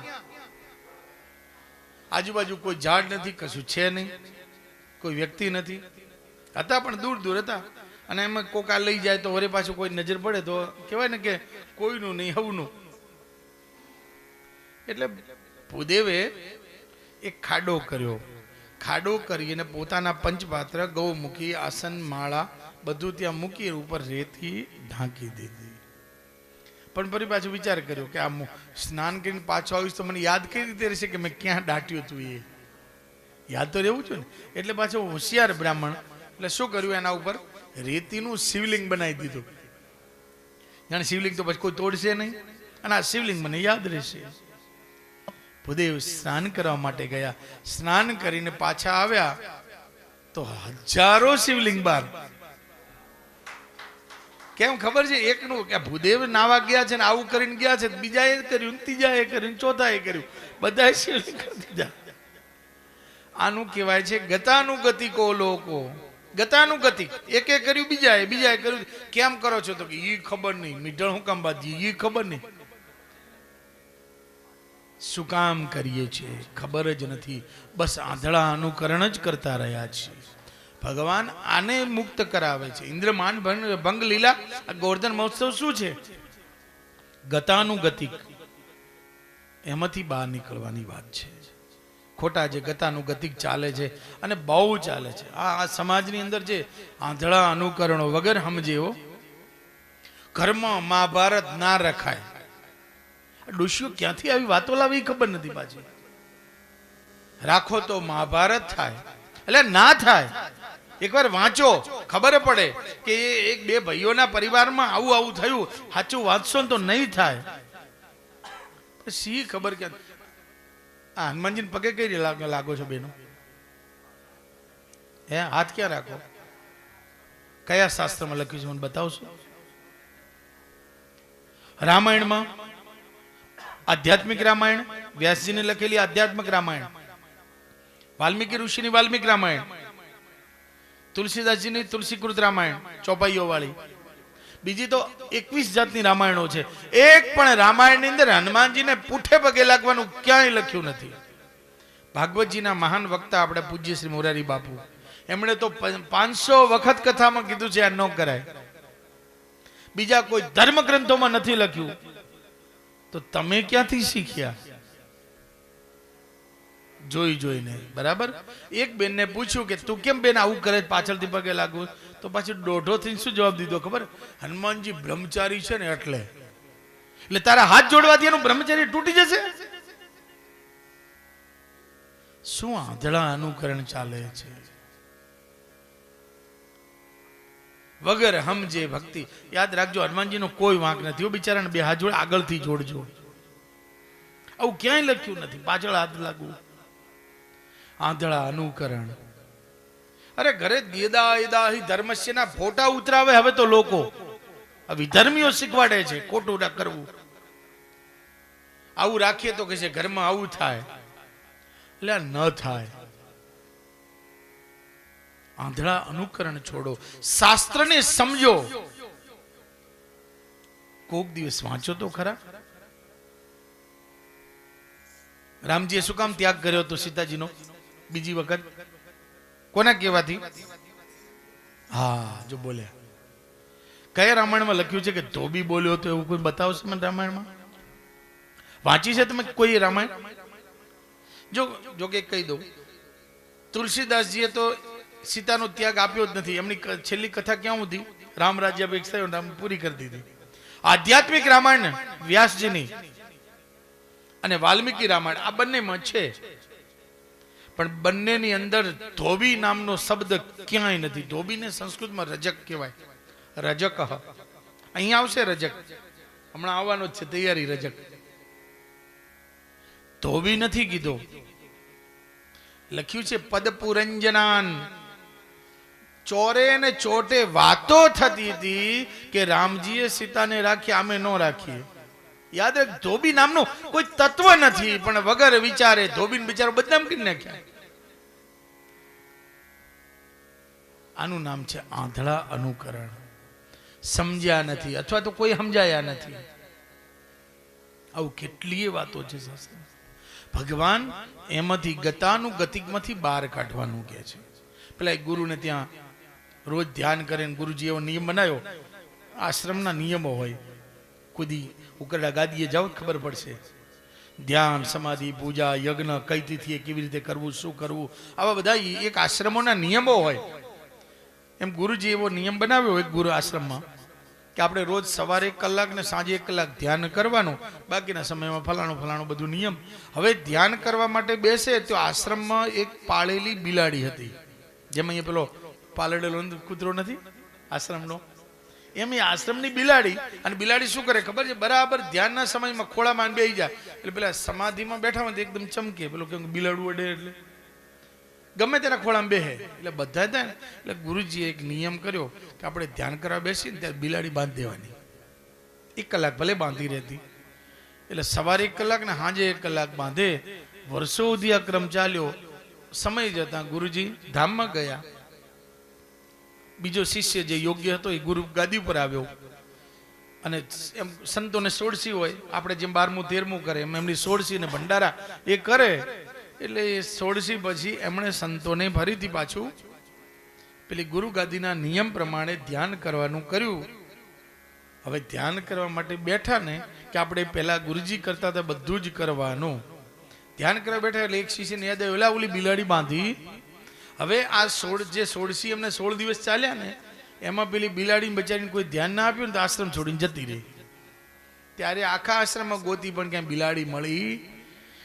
આજુબાજુ કોઈ ઝાડ નથી, કશું છે નહીં, કોઈ વ્યક્તિ નથી. હતા પણ દૂર દૂર હતા. અને એમાં કોક આ લઈ જાય તો વરે પાછું કોઈ નજર પડે તો કહેવાય ને કે કોઈનું નહીં હવનું. એટલે ભૂદેવે એક ખાડો કર્યો. ખાડો કરીને પોતાના પંચપાત્ર, ગૌમુખી, આસન, માળા બધું ત્યાં મૂકી ઉપર રેતી ઢાંકી દીધી. પણ ફરી પાછું વિચાર કર્યો કે આ સ્નાન કરીને પાછો આવીશ તો મને યાદ કઈ રીતે રહેશે કે મેં ક્યાં દાટ્યું હતું? એ યાદ તો રહેવું છે ને. એટલે પાછો હોશિયાર બ્રાહ્મણ એટલે શું કર્યું, એના ઉપર રેતીનું શિવલિંગ બનાવી દીધું. જાણે શિવલિંગ તો પછી કોઈ તોડશે નહીં, અને આ શિવલિંગ મને યાદ રહેશે. ભૂદેવ સ્નાન કરવા માટે ગયા. સ્નાન કરીને પાછા આવ્યા તો હજારો શિવલિંગ બાર. કેમ ખબર છે? એકનું કે ભૂદેવ નાવા ગયા છે ને આવું કરીને ગયા છે, બીજા એ કર્યું, ત્રીજા એ કર્યું, ચોથા એ કર્યું, બધા શિવલિંગ કરી દીધા. આનું કહેવાય છે ગતાનુગતિકો લોકો. ગતાનુગતિક. એકે કર્યું, બીજાએ કર્યું. કેમ કરો છો? તો કે ઈ ખબર નહીં. મીઠળ હું કામ બાજી? ઈ ખબર નહીં. શું કામ કરીએ છીએ ખબર જ નથી. બસ આંધળા અનુકરણ જ કરતા રહ્યા છીએ. ભગવાન આને મુક્ત કરાવે છે. ઇન્દ્રમાન ભંગ લીલા. આ ગોવર્ધન મહોત્સવ શું છે? ગતાનુગતિક. એમાંથી બહાર નીકળવાની વાત છે. ખોટા જે ગતાનુગતિક ચાલે છે, અને બહુ ચાલે છે. આ સમાજની અંદર જે આંધળા અનુકરણો વગર સમજેવો. ઘરમાં મહાભારત ના રખાય. ડોશીઓ ક્યાંથી આવી વાતો લાવી ખબર નથી. પાછી રાખો તો મહાભારત થાય, એટલે ના થાય. એકવાર વાંચો, ખબર પડે કે એક બે ભાઈઓના પરિવારમાં આવું આવું થયું. સાચું વાંચશો ને તો નહીં થાય. શી ખબર ક્યાં. આ હનુમાનજીને પગે કઈ લાગો છો બેનો? હે, હાથ ક્યાં રાખો? કયા શાસ્ત્રમાં લખ્યું છે મને બતાવશો? રામાયણમાં આધ્યાત્મિક રામાયણ, વ્યાસજીને લખેલી આધ્યાત્મિક રામાયણ, વાલ્મીકી ઋષિની વાલ્મીક રામાયણ, તુલસીદાસજીની તુલસીકૃત રામાયણ ચોપાઈઓ વાળી. બીજી તો 21 જાતની રામાયણો છે. એક પણ રામાયણની અંદર હનુમાનજીને પૂઠે પગે લાગવાનું ક્યાંય લખ્યું નથી. ભાગવતજીના મહાન વક્તા આપણે પૂજ્ય શ્રી મોરારી બાપુ, એમણે તો 500 વખત કથામાં કીધું છે આ ન કરાય. બીજા કોઈ ધર્મ ગ્રંથોમાં નથી લખ્યું. તો તમે ક્યાંથી શીખ્યા? જોઈને. બરાબર. એક બેનને પૂછ્યું કે તું કેમ બેન આવું કરે, પાછળથી પગે લાગુ? તો પાછી દોઢો થઈને શું જવાબ દીધો ખબર? હનુમાનજી બ્રહ્મચારી છે ને એટલે તારા હાથ જોડવાથી એનું બ્રહ્મચારી તૂટી જશે. શું આંધળા અનુકરણ ચાલે છે વગર સમજે ભક્તિ. યાદ રાખજો, હનુમાનજીનો કોઈ વાંક નથી. બિચારાને બે હાથ જોડે આગળથી જોડજો. આવું ક્યાંય લખ્યું નથી પાછળ હાથ લાગવું. આંધળા અનુકરણ. અરે ઘરે દેદાયદાહી ધર્મસ્યના ફોટા ઉતરાવે હવે તો લોકો. વિધર્મીઓ શીખવાડે છે ખોટું ના કરવું. આવું રાખીએ તો કે છે ઘરમાં આવું થાય, એટલે ન થાય. આંધળા અનુકરણ છોડો, શાસ્ત્રને સમજો. કોક દિવસ વાંચો તો ખરા. રામજીએ શું કામ ત્યાગ કર્યો હતો સીતાજીનો બીજી વખત? કોના કહેવાથી? હા, જો બોલ્યા. કયા રામાયણમાં લખ્યું છે કે ધોબી બોલ્યો તો? એવું કોઈ બતાવશે મને રામાયણમાં? વાંચી છે તમે કોઈ રામાયણ? જો કે કહી દઉં, તુલસીદાસજીએ તો સીતાનો ત્યાગ આપ્યો જ નથી. એમની છેલ્લી કથા ક્યાં હતી? રામ રાજ્ય અપેક્ષા રામ પૂરી કરી દીધી. આધ્યાત્મિક રામાયણ વ્યાસજીની અને વાલ્મીકી રામાયણ આ બંનેમાં છે, પણ બંનેની અંદર ધોબી નામનો શબ્દ ક્યાંય નથી. ધોબીને સંસ્કૃતમાં રજક કહેવાય. રજક. અહીંયા આવશે રજક, હમણાં આવવાનો જ છે તૈયારી. રજક ધોબી નથી કીધો, લખ્યું છે પદપુરંજનાન. ચોરે ને ચોટે વાતો થતી હતી કે રામજીએ સીતાને રાખી, આમે ન રાખીએ. યાદ રાખ, ધોબી નામનું કોઈ તત્વ નથી, પણ વગર વિચારે ધોબીને બિચારો બદનામ કરી નાખ્યા. આનું નામ છે આંધળા અનુકરણ. સમજ્યા નથી અથવા તો કોઈ સમજાયા નથી. આવું કેટલીય વાતો છે શાસ્ત્ર. ભગવાન એમાંથી ગતાનું ગતિકમાંથી બહાર કાઢવાનું કહે છે. પેલા એક ગુરુને ત્યાં રોજ ધ્યાન કરે, ગુરુજી એવો નિયમ બનાવ્યો. આશ્રમના નિયમો હોય, કુદી ઉકરડા ગાદીએ જાઓ ખબર પડશે. ધ્યાન, સમાધિ, પૂજા, યજ્ઞ કઈ તિથિએ કેવી રીતે કરવું, શું કરવું, આવા બધા એક આશ્રમોના નિયમો હોય. એમ ગુરુજી એવો નિયમ બનાવ્યો એક ગુરુ આશ્રમમાં કે આપણે રોજ સવારે 1 કલાક ને સાંજે 1 કલાક ધ્યાન કરવાનું, બાકીના સમયમાં ફલાણું બધું નિયમ. હવે ધ્યાન કરવા માટે બેસે તો આશ્રમમાં એક પાળેલી બિલાડી હતી. જેમ અહીંયા પેલો પાલડેલો કૂતરો નથી આશ્રમનો, એમ એ આશ્રમની બિલાડી. અને બિલાડી શું કરે ખબર છે? બરાબર ધ્યાનના સમયમાં ખોળામાં બેસી જાય એટલે પેલા સમાધિમાં બેઠા હોય તો એકદમ ચમકે. પેલો કેમ બિલાડું અડે એટલે ગમે તેના ખોળામાં બેહે એટલે બધા થાય. એટલે ગુરુજીએ એક નિયમ કર્યો કે આપણે ધ્યાન કરવા બેસીએ ને ત્યારે બિલાડી બાંધી દેવાની. 1 કલાક ભલે બાંધી રહેતી. એટલે સવારે 1 કલાક ને સાંજે 1 કલાક બાંધે. વર્ષો સુધી આ ક્રમ ચાલ્યો. સમય જતા ગુરુજી ધામમાં ગયા. બીજો શિષ્ય જે યોગ્ય હતો એ ગુરુ ગાદી ઉપર આવ્યો. અને એમ સંતોને સોળસી હોય, આપણે જેમ 12મું 13મું કરે એમ એમની સોળસી ને ભંડારા એ કરે. એટલે એ સોળસી પછી એમણે સંતોને ફરીથી પાછું પેલી ગુરુ ગાદીના નિયમ પ્રમાણે ધ્યાન કરવાનું કર્યું. હવે ધ્યાન કરવા માટે બેઠા ને કે આપણે પેલા ગુરુજી કરતા હતા બધું જ કરવાનું. ધ્યાન કરવા બેઠા એટલે એક શિષ્યને યાદ આવ્યું, એલા ઓલી બિલાડી બાંધી. હવે આ જે સોળસી એમને 16 દિવસ ચાલ્યા ને એમાં પેલી બિલાડી બચારીને કોઈ ધ્યાન ના આપ્યું ને તો આશ્રમ છોડીને જતી રહી. ત્યારે આખા આશ્રમમાં ગોતી પણ ક્યાંય બિલાડી મળી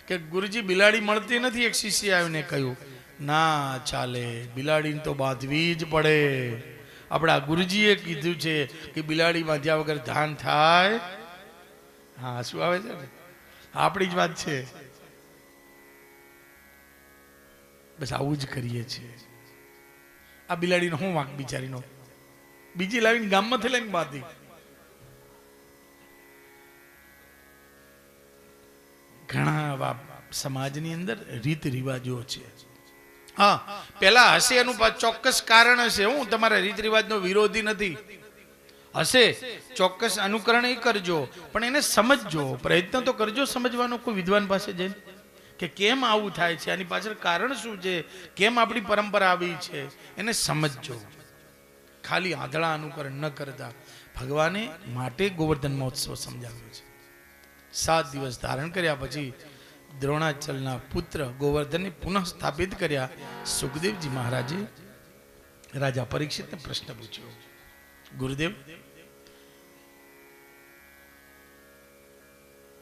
કે ગુરુજી બિલાડી મળતી નથી. એક શિષ્ય આવીને કહ્યું, ના ચાલે, બિલાડીને તો બાંધવી જ પડે. આપણા ગુરુજીએ કીધું છે કે બિલાડી બાંધ્યા વગર ધ્યાન થાય. હા, શું આવે છે ને, આપણી જ વાત છે. બસ આવું જ કરીએ છીએ. આ બિલાડીનો શું વાંક બિચારીનો? બીજી લાવીને ગામમાંથી લઈને બાંધી. ઘણા સમાજની અંદર રીત રિવાજો છે. હા, પેલા હશે એનું ચોક્કસ કારણ હશે. હું તમારા રીત રિવાજનો વિરોધી નથી. હશે ચોક્કસ અનુકરણ એ કરજો, પણ એને સમજજો, પ્રયત્ન તો કરજો સમજવાનો. કોઈ વિદ્વાન પાસે જઈને કે કેમ આવું થાય છે, આની પાછળ કારણ શું છે, કેમ આપણી પરંપરા આવી છે, એને સમજજો. ખાલી આંધળા અનુકરણ ન કરતા. ભગવાને માટે ગોવર્ધન મહોત્સવ સમજાવ્યો છે. 7 દિવસ ધારણ કર્યા પછી દ્રોણાચલના પુત્ર ગોવર્ધનને પુનઃ સ્થાપિત કર્યા. સુખદેવજી મહારાજે રાજા પરીક્ષિતને પ્રશ્ન પૂછ્યો, ગુરુદેવ,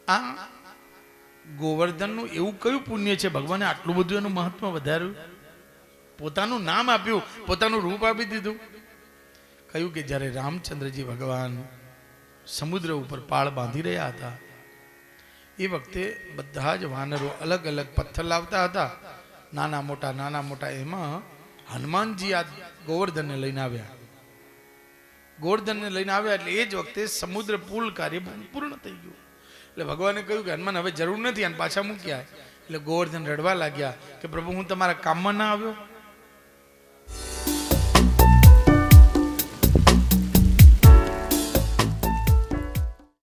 આ ગોવર્ધનનું એવું કયું પુણ્ય છે ભગવાને આટલું બધું એનું મહત્વ વધાર્યું, પોતાનું નામ આપ્યું, પોતાનું રૂપ આપી દીધું? કહ્યું કે જ્યારે રામચંદ્રજી ભગવાન સમુદ્ર ઉપર પાળ બાંધી રહ્યા હતા એ વખતે બધા જ વાનરો અલગ અલગ પથ્થર લાવતા હતા, નાના મોટા. એમાં હનુમાનજી આ ગોવર્ધનને લઈને આવ્યા. ગોવર્ધનને લઈને આવ્યા એટલે એ જ વખતે સમુદ્ર પુલ કાર્ય પૂર્ણ થઈ ગયું. એટલે ભગવાને કહ્યું કે હનુમાન હવે જરૂર નથી, અને પાછા મૂક્યા. એટલે ગોવર્ધન રડવા લાગ્યા કે પ્રભુ, હું તમારા કામમાં ના આવ્યો?